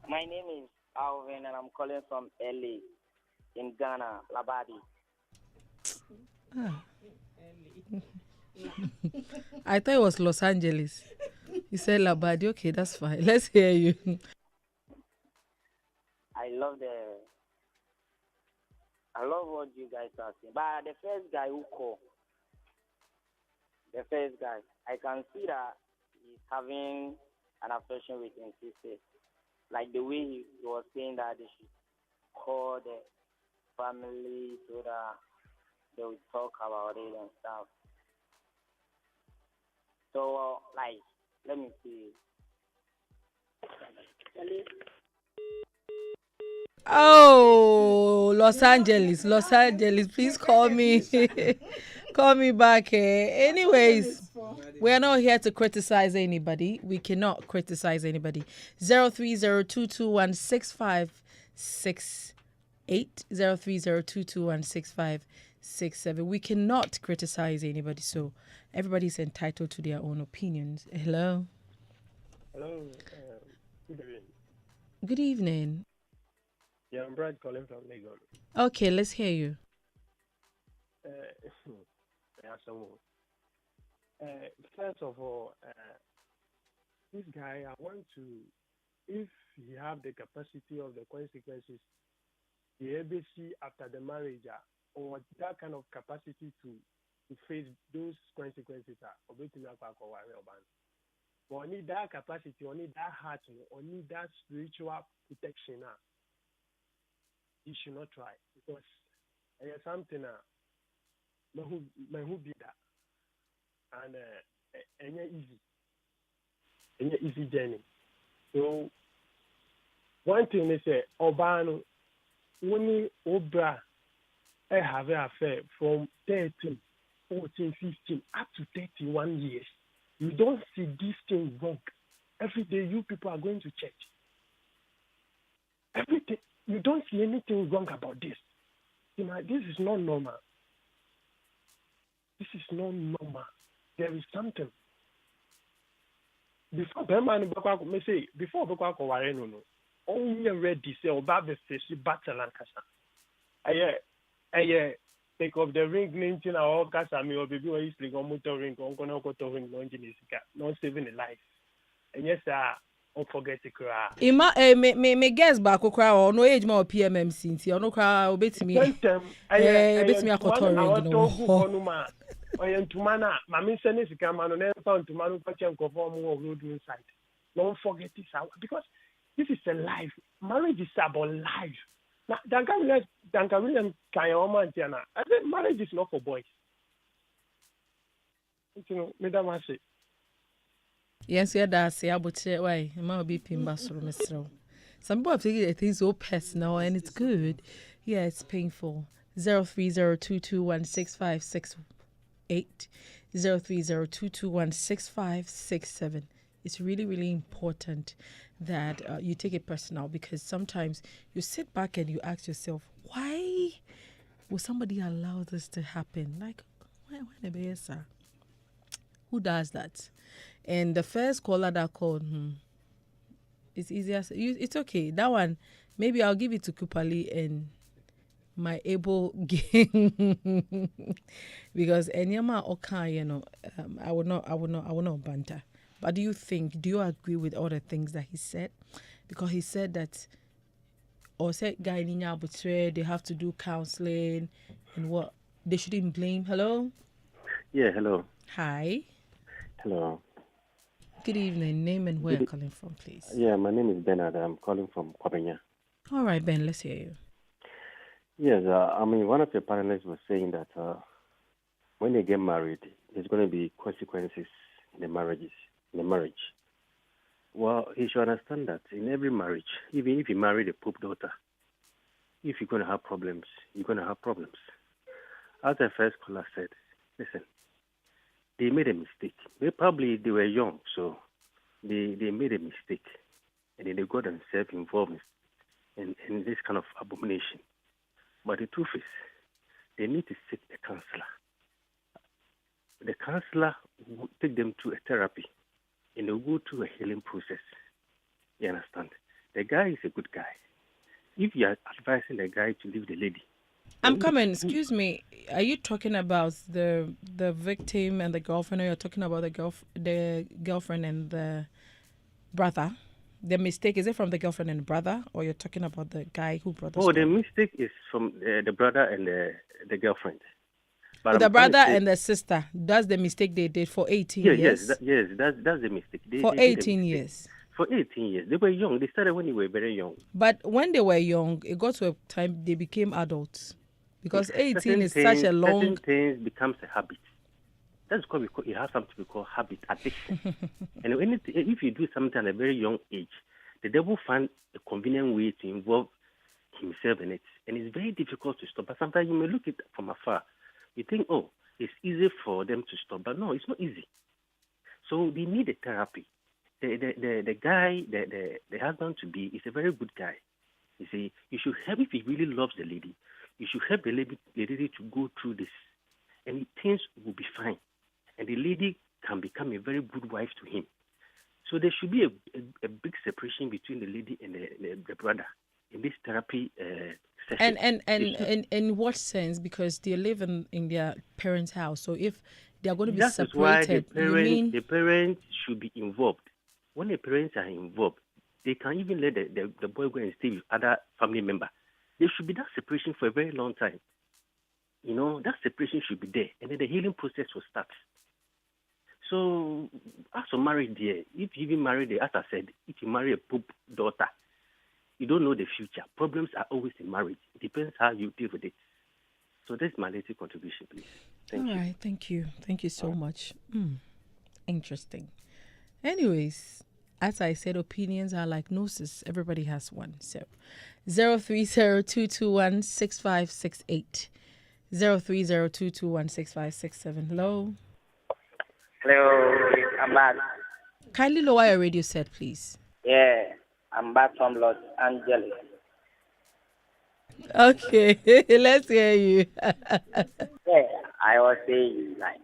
Speaker 7: My name is Alvin and I'm calling from LA in Ghana, Labadi.
Speaker 1: I thought it was Los Angeles. You said Labadi. Okay, that's fine. Let's hear you.
Speaker 7: I love what you guys are saying. But the first guy who called, I can see that he's having an affection with his sister. Like the way he was saying that they should call the family so that they will talk about it and stuff. So, let me see.
Speaker 1: Oh, Los Angeles. Please call me. Call me back here. Anyways, we are not here to criticize anybody. We cannot criticize anybody. 030-221-6568, 030-221-6567. We cannot criticize anybody, so everybody's entitled to their own opinions. Hello.
Speaker 8: Hello. Good evening.
Speaker 1: Good evening.
Speaker 8: Yeah, I'm Brad calling from Lagos.
Speaker 1: Okay, let's hear you.
Speaker 8: First of all, this guy, I want to, if he have the capacity of the consequences, the ABC after the marriage, or that kind of capacity to face those consequences, or need that capacity, or need that heart, or need that spiritual protection, he should not try because there's something who be that and easy journey. So one thing is say Obano when Obra I have an affair from 13, 14, 15 up to 31 years. You don't see this thing wrong. Every day you people are going to church. Everything you don't see anything wrong about this. You know, this is not normal. This is not normal. There is something. Before Berman may say, before Boko Wareno, only ready say about the fish battle and Casa. I take off the ring, ninja, or Casami, or baby, or easily go motor ring, or go to ring, not saving a life. And yes, don't forget to cry.
Speaker 1: Ima me guess back or no age more PMMC nti ono kra obetimi obetimi akoto ring no
Speaker 8: Oyentuma mama sene sika ma no na emfa ntuma no kwache nkofo mo road inside. Don't forget this because this is a life. Marriage is about life. Now, Danka William Kayoma Tiana. I said marriage is not for boys. You know, Madam Ashe.
Speaker 1: Yes, yeah, that's yeah, but why? It might be pimbasro, Mr. Some people have taken it things so personal and it's good. Yeah, it's painful. 03022165668 03022165667. It's really, really important that you take it personal because sometimes you sit back and you ask yourself, why will somebody allow this to happen? Like, why the best? Who does that? And the first caller that called, it's easier. It's okay. That one, maybe I'll give it to Kupali and my able game because Enyama Oka, you know, I will not banter. But do you agree with all the things that he said? Because he said that, or said guy ninya betray, they have to do counseling and what they shouldn't blame. Hello?
Speaker 9: Yeah, hello.
Speaker 1: Hi.
Speaker 9: Hello.
Speaker 1: Good evening. Name and where you're calling from, please.
Speaker 9: Yeah, my name is Bernard. I'm calling from Kwabenya.
Speaker 1: All right, Ben, let's hear you.
Speaker 9: Yes, one of your panelists was saying that when they get married, there's going to be consequences in the marriage. Well, you should understand that in every marriage, even if you marry the Pope daughter, if you're going to have problems, you're going to have problems. As the first caller said, listen, they made a mistake. They were young, so they made a mistake. And then they got themselves involved in this kind of abomination. But the truth is, they need to seek a counselor. The counselor will take them to a therapy and they'll go through a healing process. You understand? The guy is a good guy. If you are advising the guy to leave the lady,
Speaker 1: I'm coming. Excuse me. Are you talking about the victim and the girlfriend, or you're talking about the girlfriend and the brother? The mistake, is it from the girlfriend and the brother, or you're talking about the guy who brought the story?
Speaker 9: The mistake is from the brother and the girlfriend. But
Speaker 1: the brother and the sister, that's the mistake they did for 18 years?
Speaker 9: Yes, that's the mistake.
Speaker 1: For 18 years?
Speaker 9: For 18 years. They were young. They started when they were very young.
Speaker 1: But when they were young, it got to a time they became adults. Because 18 is such a long...
Speaker 9: Certain things becomes a habit. That's because you have something we call habit addiction. And if you do something at a very young age, the devil finds a convenient way to involve himself in it. And it's very difficult to stop. But sometimes you may look at it from afar. You think, oh, it's easy for them to stop. But no, it's not easy. So they need a therapy. The guy, the husband to be, is a very good guy. You see, you should help, if he really loves the lady, you should help the lady to go through this. And things will be fine. And the lady can become a very good wife to him. So there should be a big separation between the lady and the brother in this therapy excessive.
Speaker 1: And in what sense? Because they live in their parents' house. So if they are going to be
Speaker 9: That is why
Speaker 1: separated, you mean?
Speaker 9: the parents should be involved. When the parents are involved, they can even let the boy go and stay with other family member. There should be that separation for a very long time. You know, that separation should be there, and then the healing process will start. So, as for marriage, dear, if you even marry as I said, if you marry a poop daughter, you don't know the future. Problems are always in marriage. It depends how you deal with it. So that's my little contribution, please. Thank you.
Speaker 1: All right, thank you. Thank you so much. Interesting. Anyways, as I said, opinions are like noses. Everybody has one. So 030-221-6568. 030-221-6567. Hello.
Speaker 7: Hello, I'm back.
Speaker 1: Kindly lower your radio set, please.
Speaker 7: Yeah, I'm back from Los Angeles.
Speaker 1: Okay, let's hear you.
Speaker 7: Yeah, I was saying, like,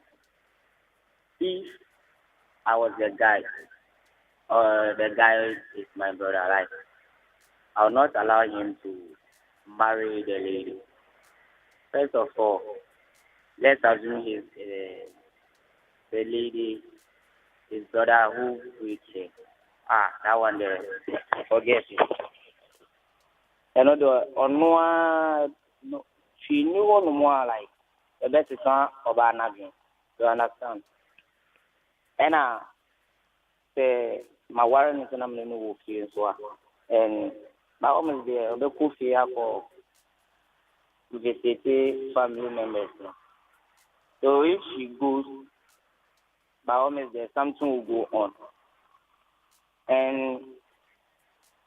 Speaker 7: if I was the guy, or the guy is my brother, like, I will not allow him to marry the lady. First of all, let's assume he's the lady, his brother who preached him. That one there, forget it. You know, no, she knew no more like the best son of our nation. You understand? And my warren is an amazing work so and my home is there. The cool fear for visit family members. So if she goes, by home is there, something will go on. And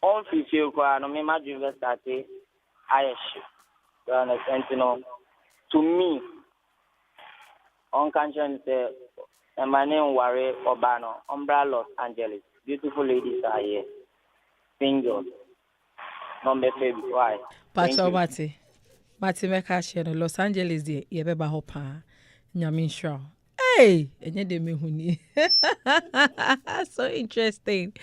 Speaker 7: all feel no me imagine that I you understand, you know. To me, on conscience and my name Ware Obano, Umbra Los Angeles. Beautiful ladies are here. Single. Number baby, why?
Speaker 1: Pacho Mati. Mati Mekashi no Los Angeles de yebeba hopa. Nyamin shra. Hey, enye de me huni. So interesting.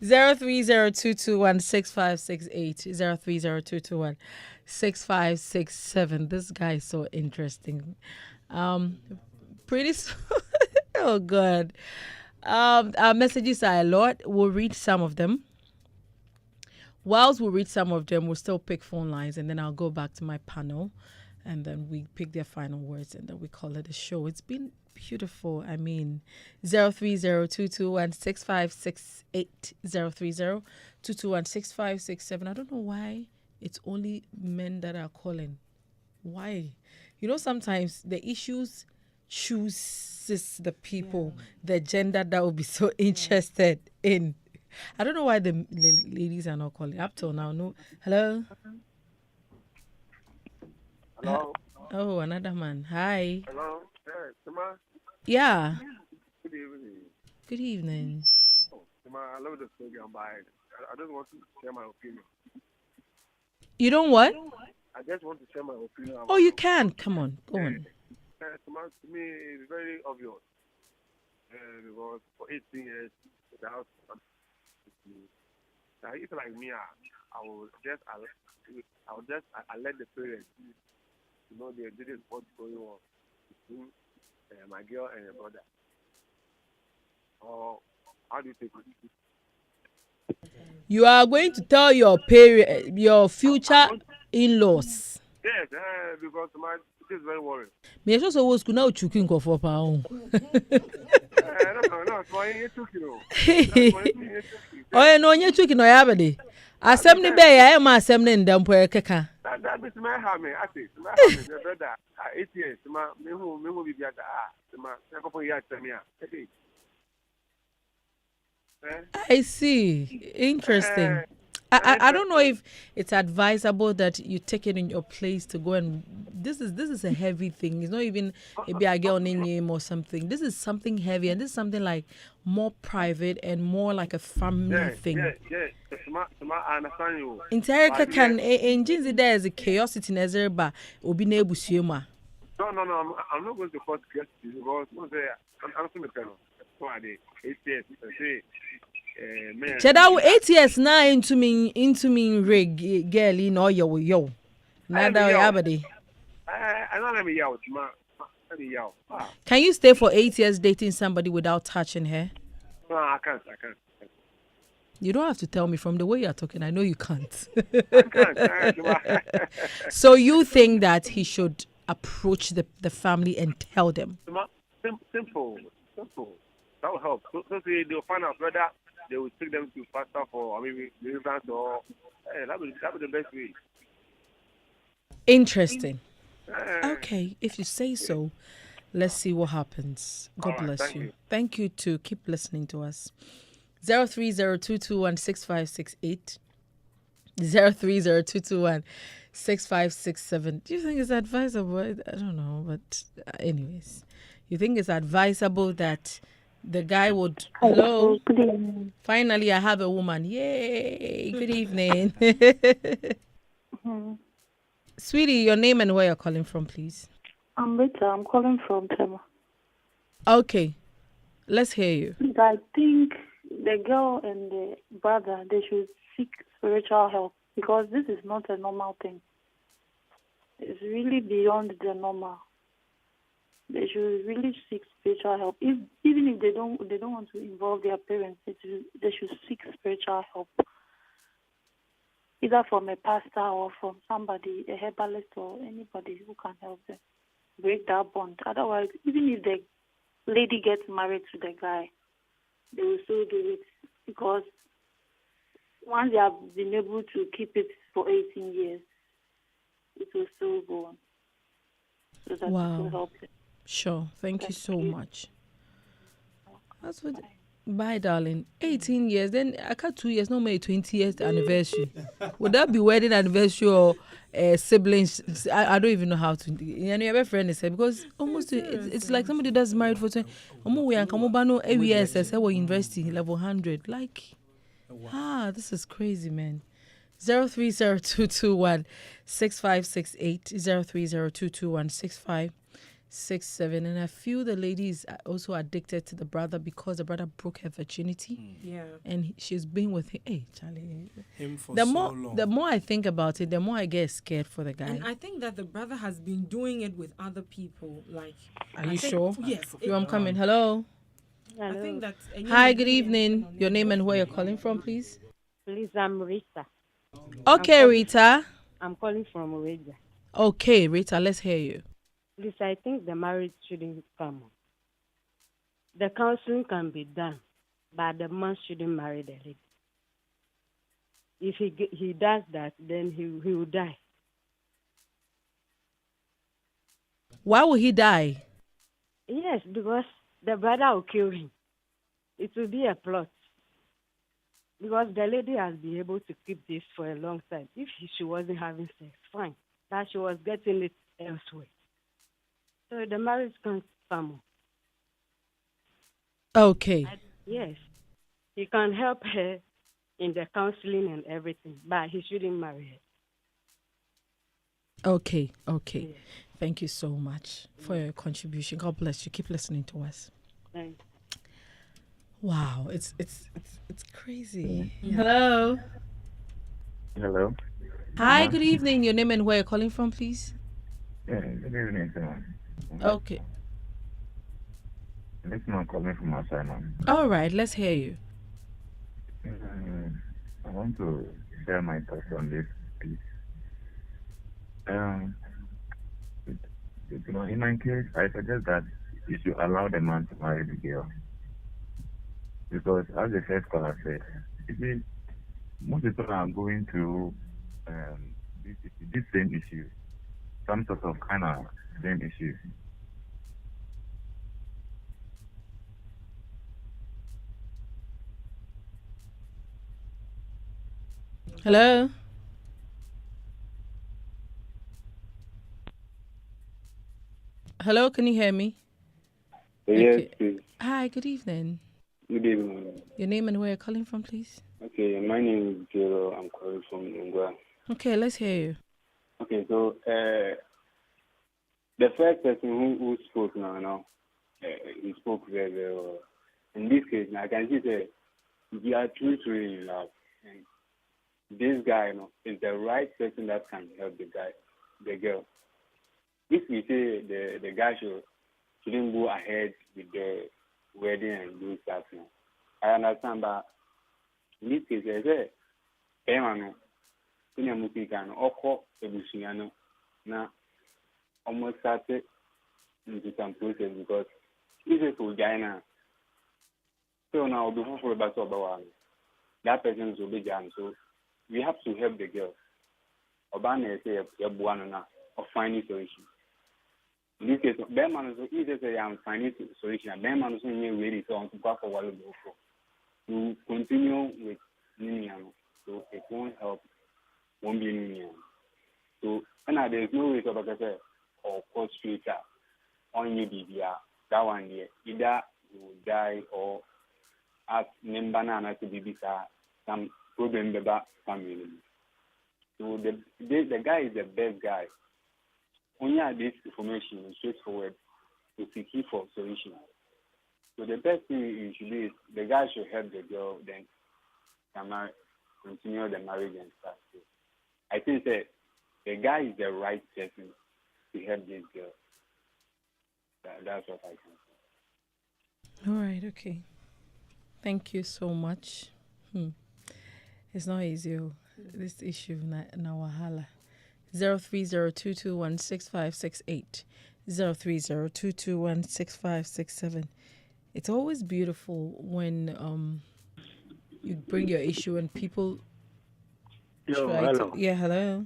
Speaker 1: 030-221-6568. 030-221-6567. This guy is so interesting. Pretty oh god. Our messages are a lot. We'll read some of them. Whilst we'll read some of them, we'll still pick phone lines, and then I'll go back to my panel, and then we pick their final words, and then we call it a show. It's been beautiful. I mean, 030-221-6568. 030-221-6567. I don't know why it's only men that are calling. Why? You know, sometimes the issues chooses the people, the gender that will be so interested in. I don't know why the ladies are not calling up till now. No. Hello.
Speaker 8: Hello.
Speaker 1: Oh, another man. Hi.
Speaker 8: Hello. Hey, Tima.
Speaker 1: Yeah.
Speaker 8: Good evening.
Speaker 1: Good evening.
Speaker 8: Oh, Tima, I love the program, but I just want to share my opinion.
Speaker 1: You don't what?
Speaker 8: I just want to share my opinion.
Speaker 1: Oh, you can. Come on. Go on.
Speaker 8: Tima, to me, it's very obvious. Because for 18 years, the house. Now, if like me, I will just let the parents, you know, they did what's going on between my girl and her brother. Or how do you take it?
Speaker 1: You are going to tell your your future in-laws.
Speaker 8: Yes, because it is very worrying.
Speaker 1: Me also was good now choking for pound.
Speaker 8: No, it's why you took it.
Speaker 1: Oh, no, you're choking no yabadi. Assembly Bay, I am assembly in Dampo Kaka.
Speaker 8: That is my hammer. I think my brother, 8 years, me who be at the couple years.
Speaker 1: I see. Interesting. I don't know if it's advisable that you take it in your place to go and this is a heavy thing. It's not even maybe a girl name or something. This is something heavy, and this is something like more private and more like a family thing.
Speaker 8: Yeah. I understand you.
Speaker 1: In Terrica can in Jinzi there is a curiosity in Ezerba will be able to
Speaker 8: No, I'm not going to cause curiosity because I'm from the panel. That's why they 8 years.
Speaker 1: Chedaw 8 years now into me rig girl in all yo. Nada Oyabadi.
Speaker 8: I don't let me out, man. Let me out.
Speaker 1: Can you stay for 8 years dating somebody without touching her?
Speaker 8: No, I can't.
Speaker 1: You don't have to tell me from the way you're talking. I know you can't.
Speaker 8: I can't.
Speaker 1: So you think that he should approach the family and tell them?
Speaker 8: Simple. That will help. So they'll find out whether they will take them to pastor for maybe deliverance or that will be the best way.
Speaker 1: Interesting. Okay, if you say so, let's see what happens. God bless
Speaker 8: thank
Speaker 1: you.
Speaker 8: you.
Speaker 1: Thank you to keep listening to us. 03022165668. 03022165667. Do you think it's advisable? I don't know, but anyways, you think it's advisable that the guy would hello?
Speaker 10: Good evening.
Speaker 1: Finally, I have a woman. Yay! Good evening. Sweetie, your name and where you're calling from, please.
Speaker 10: I'm Rita. I'm calling from Tema.
Speaker 1: Okay, let's hear you.
Speaker 10: I think the girl and the brother, they should seek spiritual help because this is not a normal thing. It's really beyond the normal. They should really seek spiritual help. Even if they don't want to involve their parents, they should seek spiritual help. Either from a pastor or from somebody, a herbalist or anybody who can help them break that bond. Otherwise, even if the lady gets married to the guy, they will still do it because once they have been able to keep it for 18 years, it will still go on. So that it will help them.
Speaker 1: Sure. Thank you so much. That's what. Bye, darling. 18 years. Then I got 2 years. No, maybe 20 years anniversary. Would that be wedding anniversary or siblings? I don't even know how to. And your friend is because almost it's like somebody that's married for 20. We are every year. University level 100. Like, this is crazy, man. 03022165668 03022165667. And I feel the lady is also addicted to the brother because the brother broke her virginity.
Speaker 2: Yeah.
Speaker 1: And she's been with him. Hey, Charlie.
Speaker 3: Him for
Speaker 1: The
Speaker 3: so
Speaker 1: more
Speaker 3: long.
Speaker 1: the more I think about it, the more I get scared for the guy.
Speaker 2: And I think that the brother has been doing it with other people. Like,
Speaker 1: Are you sure?
Speaker 2: Yes.
Speaker 1: I'm coming. Hello.
Speaker 2: I think that.
Speaker 1: Hi, good evening. Your name and where you're calling from, please.
Speaker 11: Please, I'm Rita.
Speaker 1: Okay, Rita.
Speaker 11: I'm calling from Oreja.
Speaker 1: Okay, Rita, let's hear you.
Speaker 11: Please, I think the marriage shouldn't come on. The counseling can be done, but the man shouldn't marry the lady. If he does that, then he will die.
Speaker 1: Why will he die?
Speaker 11: Yes, because the brother will kill him. It will be a plot. Because the lady has been able to keep this for a long time. If she wasn't having sex, fine. That she was getting it elsewhere. So the marriage can come.
Speaker 1: Okay.
Speaker 11: Yes. He can help her in the counseling and everything, but he shouldn't marry her.
Speaker 1: Okay.
Speaker 11: Yes.
Speaker 1: Thank you so much for your contribution. God bless you. Keep listening to us.
Speaker 11: Thanks.
Speaker 1: Wow, it's crazy. Hello.
Speaker 12: Hello.
Speaker 1: Hi, good evening. Your name and where you're calling from, please.
Speaker 12: Yeah, good evening, sir.
Speaker 1: Okay.
Speaker 12: This man calling from outside now.
Speaker 1: All right, let's hear you.
Speaker 12: I want to share my thoughts on this piece. In my case, I suggest that you should allow the man to marry the girl. Because as the first caller said, you see, most people are going through this same issue, some sort of kind of same issue.
Speaker 1: Hello. Hello, can you hear me?
Speaker 13: Yes, please.
Speaker 1: Hi, good evening.
Speaker 13: Good evening.
Speaker 1: Your name and where you're calling from, please.
Speaker 13: Okay, my name is Jero. I'm calling from Ngwa.
Speaker 1: Okay, let's hear you.
Speaker 13: Okay, so the first person who spoke now, he spoke very, very well. In this case, I can see that we are truly in love. And this guy, is the right person that can help the guy. the girl. If we say the guy shouldn't go ahead with the wedding and do stuff, I understand, but in this case, there's a payment. In a movie, can offer a bushing, now almost started into some process because this is for China. So now, before the battle about that person will be done. So we have to help the girl. Obana say a buana of finding solution. In this case, Bearman is either say I'm finding solution. Bearman is ready to on to go for what to continue with Ninian. So it won't help, won't be Ninian. So and there's no way to or cause straight up on you BBR. That one there. Either you will die or as Nimbana to be some problem about family. So the guy is the best guy. When you have this information, it's straightforward to seek for solution. So the best thing you should do is the guy should help the girl, then can continue the marriage and stuff. So I think that the guy is the right person to help this girl. That's what I can
Speaker 1: All right, okay. Thank you so much. It's not easy, this issue, na wahala. 030221656 030221656 It's always beautiful when you bring your issue and people try
Speaker 14: hello.
Speaker 1: to... Yeah, hello.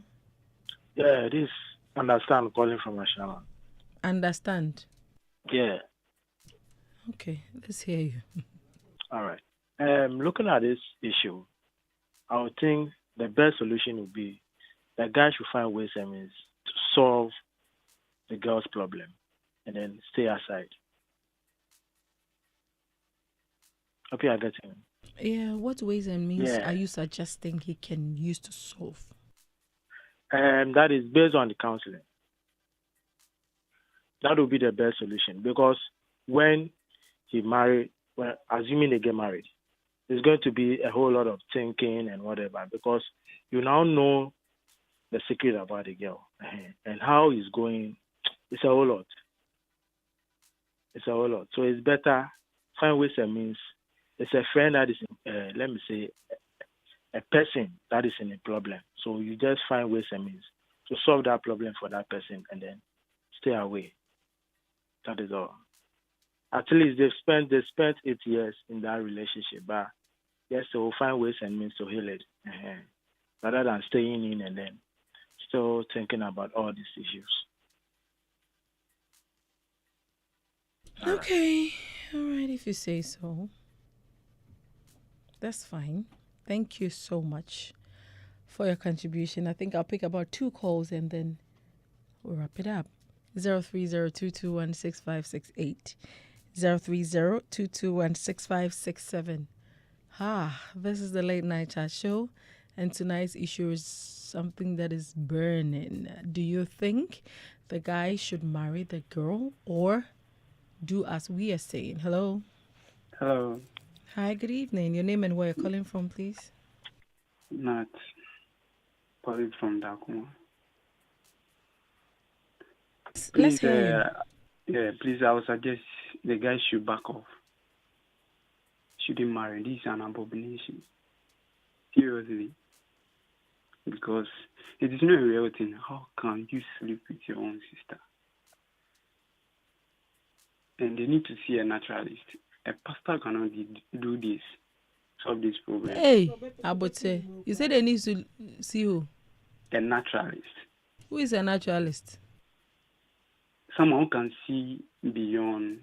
Speaker 14: Yeah, this understand calling from National.
Speaker 1: Understand?
Speaker 14: Yeah.
Speaker 1: Okay, let's hear you.
Speaker 14: All right. Looking at this issue, I would think the best solution would be the guy should find ways and means to solve the girl's problem and then stay aside. Okay, I get him.
Speaker 1: Yeah, what ways and means are you suggesting he can use to solve?
Speaker 14: That is based on the counseling. That would be the best solution because when he married, well, assuming they get married, there's going to be a whole lot of thinking and whatever because you now know the secret about the girl and how he's going. It's a whole lot. It's a whole lot. So it's better find ways and means. It's a friend that is, let me say, a person that is in a problem. So you just find ways and means to solve that problem for that person and then stay away. That is all. At least they spent 8 years in that relationship, but yes, they will find ways and means to heal it, rather than staying in and then still thinking about all these issues.
Speaker 1: Okay, all right, if you say so. That's fine. Thank you so much for your contribution. I think I'll pick about 2 calls and then we'll wrap it up. 030221656 030221656 this is the Late Night Chat Show, and tonight's issue is something that is burning. Do you think the guy should marry the girl or do as we are saying? Hello.
Speaker 15: Hello.
Speaker 1: Hi, good evening. Your name and where you're calling from, please?
Speaker 15: Not calling from Dakuma.
Speaker 1: Let's hear you.
Speaker 15: Yeah, please, I would suggest the guy should back off. Shouldn't marry. This is an abomination. Seriously. Because it is not a real thing. How can you sleep with your own sister? And they need to see a naturalist. A pastor cannot do this, solve this problem.
Speaker 1: Hey, Abote, you said they need to see who?
Speaker 15: A naturalist.
Speaker 1: Who is a naturalist?
Speaker 15: Someone who can see beyond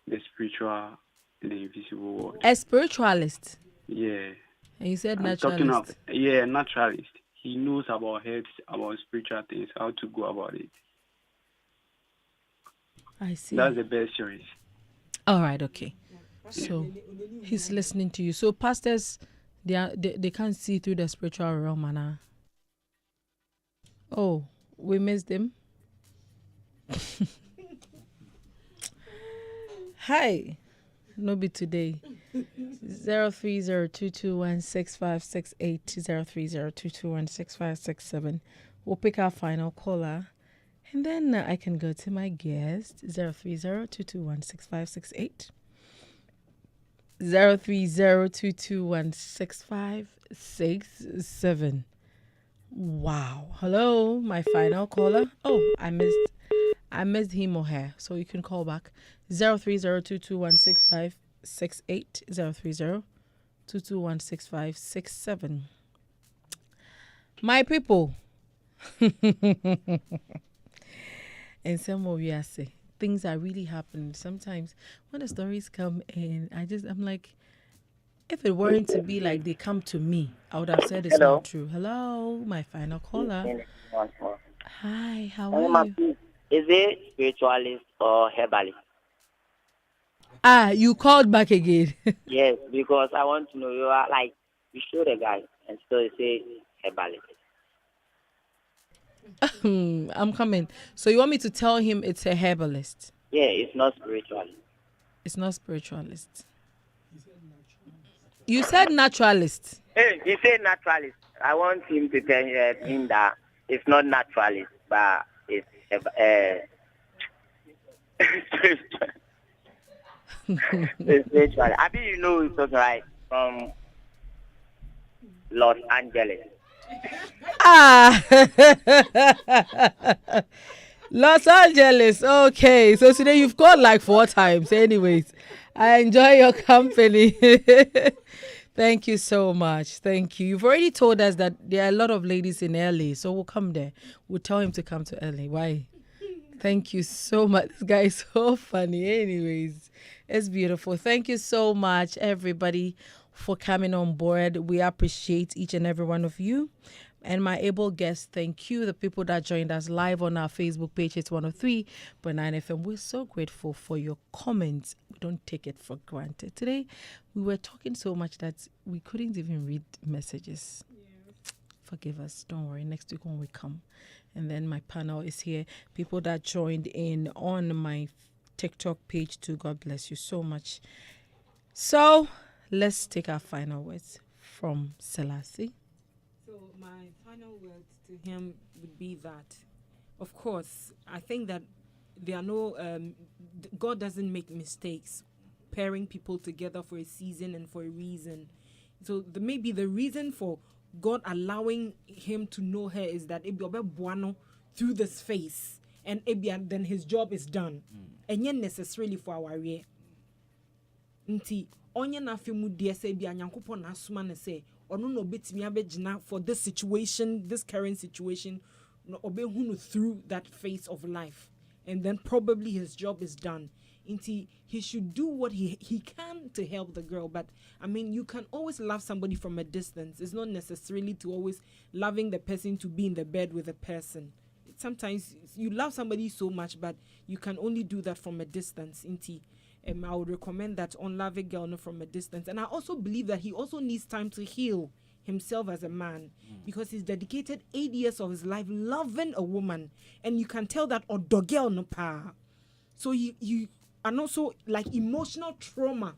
Speaker 15: the spiritual and the invisible world.
Speaker 1: A spiritualist?
Speaker 15: Yeah.
Speaker 1: And you said
Speaker 15: I'm
Speaker 1: naturalist?
Speaker 15: Naturalist. He knows about health, about spiritual things, how to go about it.
Speaker 1: I see.
Speaker 15: That's the best choice.
Speaker 1: All right, okay. So he's listening to you. So pastors, they can't see through the spiritual realm, Anna. Oh, we missed him. Hi, no be today. 030221656 03022165667. We'll pick our final caller. And then I can go to my guest, 030-221-6568. 030-221-6567. Wow. Hello, my final caller. Oh, I missed him or her. So you can call back 030-221-6568. 030-221-6567. My people. And some of you say things are really happening. Sometimes when the stories come in, I'm like, if it weren't to be like they come to me, I would have said it's not true. Hello, my final caller. Hi, how are you?
Speaker 7: Is it spiritualist or herbalist?
Speaker 1: You called back again.
Speaker 7: Yes, because I want to know. You are like, you show the guy and still you say herbalist.
Speaker 1: I'm coming. So you want me to tell him it's a herbalist?
Speaker 7: Yeah, it's not spiritualist.
Speaker 1: It's not spiritualist. You said naturalist.
Speaker 7: Hey, he said naturalist. I want him to tell him that it's not naturalist, but it's it's spiritual. I mean, you know, it's right from Los Angeles.
Speaker 1: Los Angeles. Okay, so today you've called like 4 times. Anyways, I enjoy your company. Thank you so much. Thank you. You've already told us that there are a lot of ladies in LA, so we'll come there. We'll tell him to come to LA. Why? Thank you so much. This guy is so funny. Anyways, it's beautiful. Thank you so much, everybody, for coming on board. We appreciate each and every one of you. And my able guests, thank you. The people that joined us live on our Facebook page, it's 103.9 FM. We're so grateful for your comments. We don't take it for granted. Today, we were talking so much that we couldn't even read messages. Yeah. Forgive us. Don't worry. Next week when we come. And then my panel is here. People that joined in on my TikTok page too. God bless you so much. So, let's take our final words from Selassie.
Speaker 2: So my final words to him would be that, of course, I think that there are no, God doesn't make mistakes pairing people together for a season and for a reason. So maybe the reason for God allowing him to know her is that through this phase, and then his job is done. And yet necessarily for our rear. Nti onye na femu de say bia nyankopon na asoma ne say ono no betimi abegina for this situation, this current situation, no obehunu through that phase of life, and then probably his job is done. Nti he should do what he can to help the girl. But I mean, you can always love somebody from a distance. It's not necessarily to always loving the person to be in the bed with the person. Sometimes you love somebody so much, but you can only do that from a distance. Nti I would recommend that on Love a Girl from a distance. And I also believe that he also needs time to heal himself as a man, because he's dedicated 8 years of his life loving a woman, and you can tell that on the girl no pa. So you and also like emotional trauma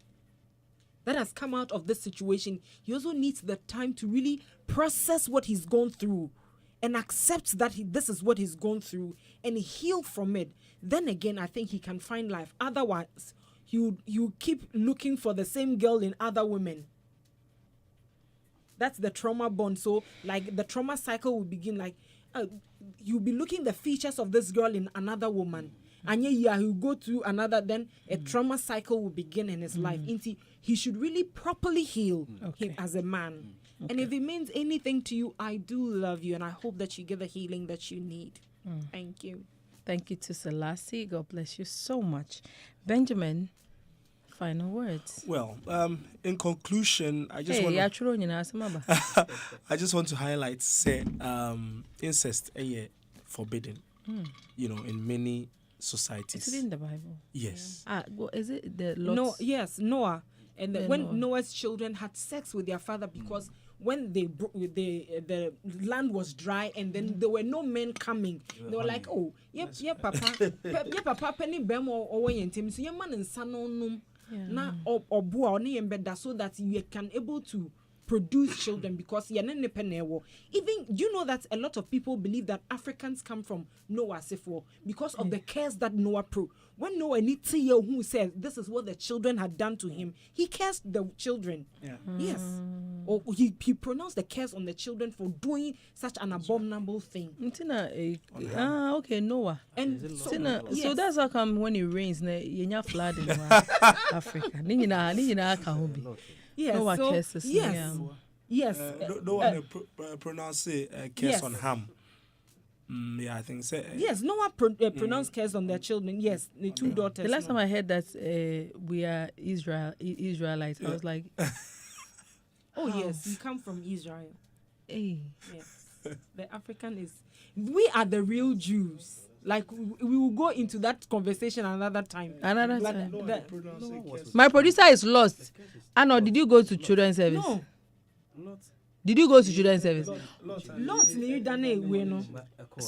Speaker 2: that has come out of this situation. He also needs the time to really process what he's gone through and accept that this is what he's gone through and heal from it. Then again, I think he can find life. Otherwise, you keep looking for the same girl in other women. That's the trauma bond. So like the trauma cycle will begin like you'll be looking the features of this girl in another woman. And he'll go through another, then a trauma cycle will begin in his life. He should really properly heal him as a man. Okay. And if it means anything to you, I do love you, and I hope that you get the healing that you need. Thank you.
Speaker 1: Thank you to Selassie. God bless you so much. Benjamin, final words.
Speaker 3: Well, in conclusion, I just want to highlight say incest forbidden. In many societies.
Speaker 1: Is it in the Bible?
Speaker 3: Yes.
Speaker 1: Well, is it the Lord's?
Speaker 2: No, yes, Noah. And when Noah's children had sex with their father, because when the land was dry and then there were no men coming, they were like, oh, papa, papa, penny bem or yentim, so your man and son on na or boa on bed so that you can able to produce children because even you know that a lot of people believe that Africans come from Noah Sifo because of the curse that Noah when Noah needs to hear who says this is what the children had done to him, he cursed the children. Yes, or he pronounced the curse on the children for doing such an abominable thing.
Speaker 1: Okay, Noah.
Speaker 2: And
Speaker 1: so that's how come when it rains, you flood in Africa.
Speaker 2: Yes,
Speaker 1: Noah
Speaker 2: so,
Speaker 1: curses.
Speaker 2: Yes.
Speaker 3: No one pronounce curse on Ham. Yeah, I think so.
Speaker 2: Yes, Noah pronounced curse on their children. Yes, the two daughters.
Speaker 1: The last time I heard that we are Israelites, I was like,
Speaker 2: oh yes, we come from Israel.
Speaker 1: Hey.
Speaker 2: Yes, the African is. We are the real Jews. Like we will go into that conversation another time.
Speaker 1: My producer is lost. Anna, did you go to children's service?
Speaker 2: No.
Speaker 1: Did you go to children's service?
Speaker 2: Lot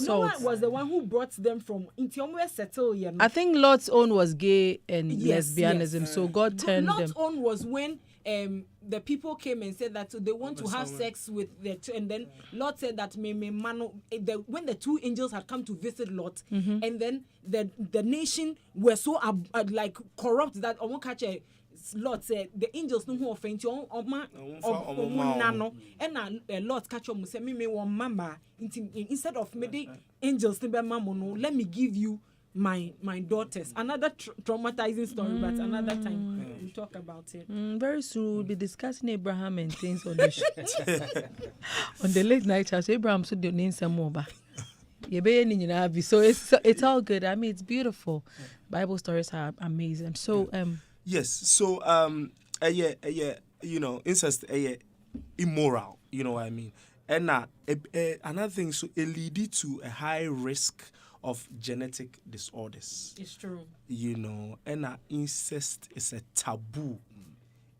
Speaker 2: Noah was the one who brought them from Intiomwe settle.
Speaker 1: I think Lot's own was gay and lesbianism, so God turned them.
Speaker 2: Lot's own was when the people came and said that they want to have sex with the and then Lot said that when the two angels had come to visit Lot, and then the nation were so like corrupt that Lot said the angels no who offend you nano and Lot catch you say me one mama instead of me angels let me give you my daughters. Another traumatizing story, but another time we'll talk about it.
Speaker 1: Very soon we'll be discussing Abraham and things on the on the late night show. So Abraham should do name some more. So it's all good. I mean, it's beautiful. Bible stories are amazing. So
Speaker 3: yes. So you know, incest immoral. You know what I mean. And another thing, so it leads to a high risk of genetic disorders.
Speaker 2: It's true.
Speaker 3: You know, and incest is a taboo.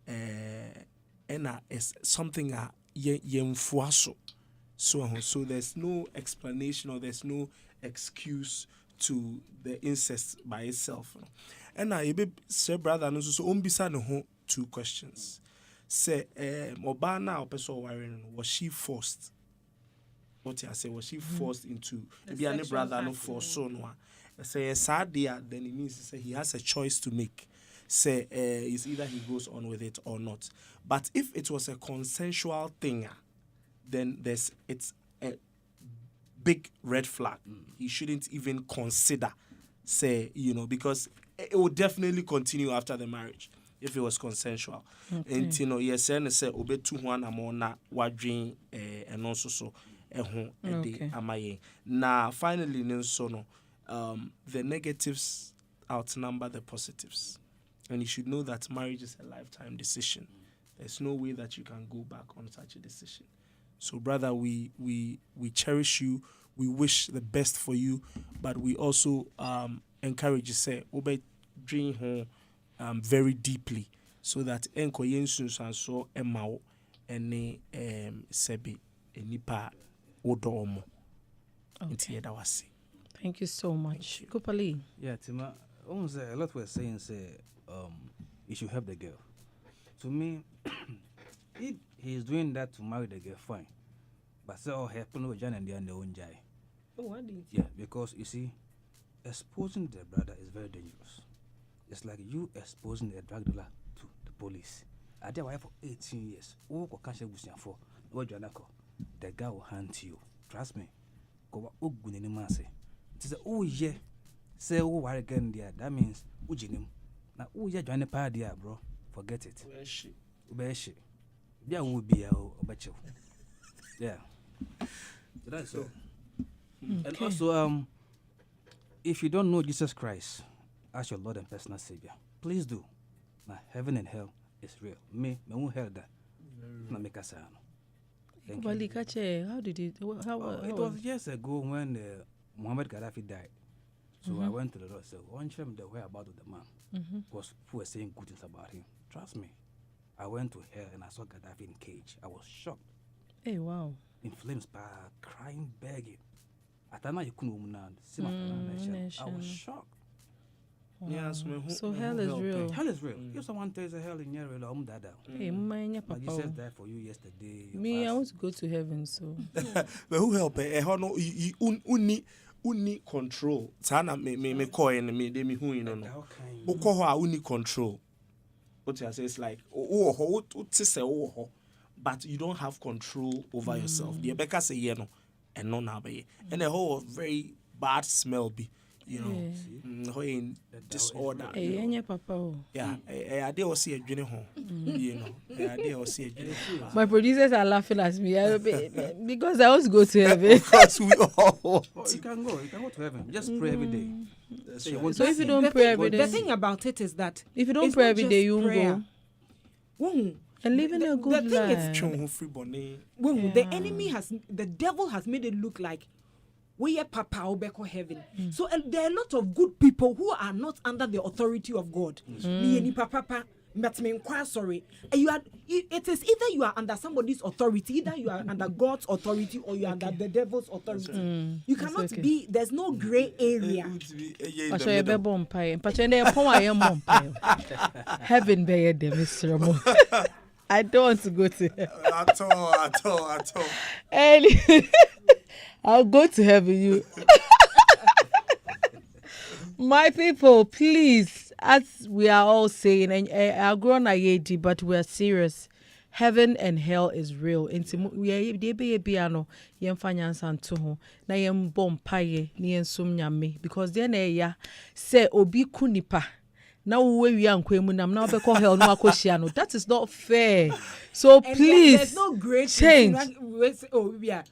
Speaker 3: And it's something so there's no explanation or there's no excuse to the incest by itself. And I say brother no so umbisa no two questions. Say Obana or person was she forced? What I say, was she forced into maybe any brother no for son one? Say sad then it means say he has a choice to make. Say it's either he goes on with it or not. But if it was a consensual thing, then it's a big red flag. He shouldn't even consider, say, you know, because it will definitely continue after the marriage if it was consensual. And you know, yes, and say obe 2 amona wadrin and also so. Now, finally, the negatives outnumber the positives, and you should know that marriage is a lifetime decision. There's no way that you can go back on such a decision. So, brother, we cherish you. We wish the best for you, but we also encourage you say obey dream home very deeply, so that enko yensun and so emao ene sebi enipa.
Speaker 1: Thank you so much. Kupali.
Speaker 4: Yeah, Tima, a lot were saying you should help the girl. To me, if he's doing that to marry the girl, fine. But say happen with Jan and their own jai.
Speaker 2: Oh, what did you?
Speaker 4: Yeah, because you see, exposing the brother is very dangerous. It's like you exposing a drug dealer to the police. I did wife for 18 years. Oh, can't you for what the guy will hunt you. Trust me. Go ugun any man say. It is oh yeah. Say oh why again there. That means ujinim. Now oh yeah join the party bro. Forget it. Ubeshi. Yeah will be a obecho. Yeah. That's all. And also if you don't know Jesus Christ as your Lord and personal Savior, please do. Now heaven and hell is real. Me won't hell that. Na make us
Speaker 1: How did it?
Speaker 4: It was years ago when Muhammad Gaddafi died. So I went to the Lord and said, "One shame the whereabouts of the man." Because people were saying good things about him. Trust me. I went to hell and I saw Gaddafi in cage. I was shocked.
Speaker 1: Hey, wow.
Speaker 4: In flames, crying, begging. I thought you couldn't see my I was shocked. Yeah,
Speaker 1: So hell is real.
Speaker 4: Hell is real. If someone tells you hell in your real,
Speaker 1: Hey, mama,
Speaker 4: but
Speaker 1: papa.
Speaker 4: Jesus died for you yesterday.
Speaker 1: Me, I want to go to heaven, so.
Speaker 3: But who help? No, you uni control. Sana me call and me who you know. Uko uni control. What you say is like but you don't have control over yourself. The Becca say no, and no now and a whole very bad smell be. You know, in disorder.
Speaker 1: Hey, papa.
Speaker 3: Yeah, I did see a journey home. You know, I did see a journey.
Speaker 1: My producers are laughing at me because I want to go to heaven.
Speaker 3: Of course, we all.
Speaker 4: You can go to heaven. Just pray every day.
Speaker 1: So if you don't pray every day,
Speaker 2: the thing about it is that
Speaker 1: if you don't pray every day, you won't
Speaker 2: go.
Speaker 1: And living a good life.
Speaker 2: The enemy the devil has made it look like we are papa obeko heaven. So there are a lot of good people who are not under the authority of God. Me papa, but me inquire sorry. It is either you are under somebody's authority, either you are under God's authority, or you are under the devil's authority. You cannot be. There's no gray area.
Speaker 1: Heaven be the Mr. I don't want to go to heaven.
Speaker 3: At all.
Speaker 1: I'll go to heaven, you. My people, please, as we are all saying, and I'll grow on IAD, but we are serious. Heaven and hell is real. We are be a piano, yem finance and to na yem bomb paye, ni en sum nyame, because then ya say obi kunipa. Now we are now because hell no akoshiano. That is not fair. So and please,
Speaker 2: there's no great
Speaker 1: change.
Speaker 2: Yeah.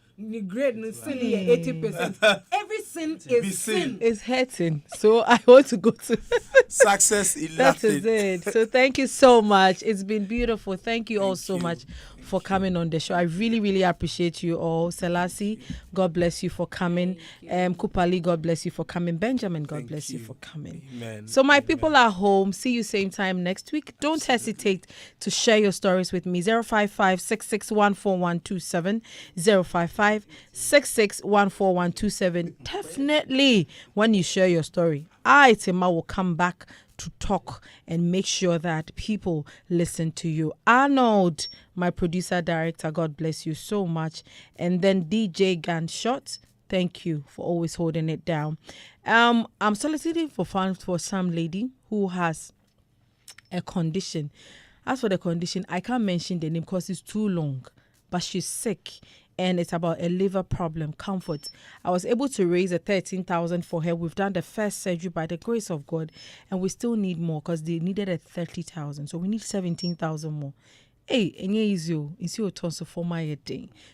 Speaker 2: Great sin 80%. Every sin is sin.
Speaker 1: It's hurting. So I want to go to
Speaker 3: success.
Speaker 1: That is it. So thank you so much. It's been beautiful. Thank you all so much for coming on the show. I really, really appreciate you all. Selassie, God bless you for coming. Kupali, God bless you for coming. Benjamin, God bless you for coming.
Speaker 3: Amen.
Speaker 1: So my people at home, see you same time next week. Don't hesitate to share your stories with me. 055-6614127. 055-6614127. Definitely when you share your story, I, Tima, will come back to talk and make sure that people listen to you. Arnold, my producer director, God bless you so much. And then DJ Gunshot, thank you for always holding it down. I'm soliciting for funds for some lady who has a condition. As for the condition, I can't mention the name because it's too long, but she's sick. And it's about a liver problem, comfort. I was able to raise a 13,000 for her. We've done the first surgery by the grace of God, and we still need more because they needed a 30,000. So we need 17,000 more. Hey,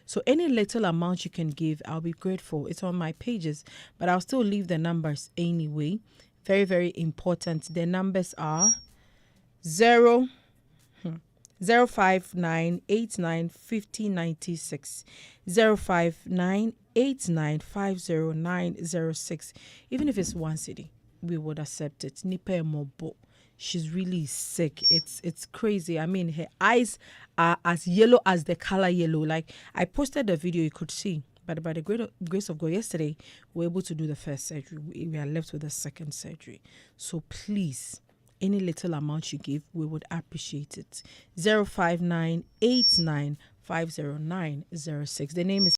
Speaker 1: so any little amount you can give, I'll be grateful. It's on my pages, but I'll still leave the numbers anyway. Very, very important. The numbers are 059895096, 059895096. Even if it's one city, we would accept it. Nipe mobo. She's really sick. It's crazy. I mean, her eyes are as yellow as the color yellow. Like, I posted the video, you could see. But by the grace of God, yesterday, we were able to do the first surgery. We are left with the second surgery. So please, any little amount you give, we would appreciate it. 059895096. The name is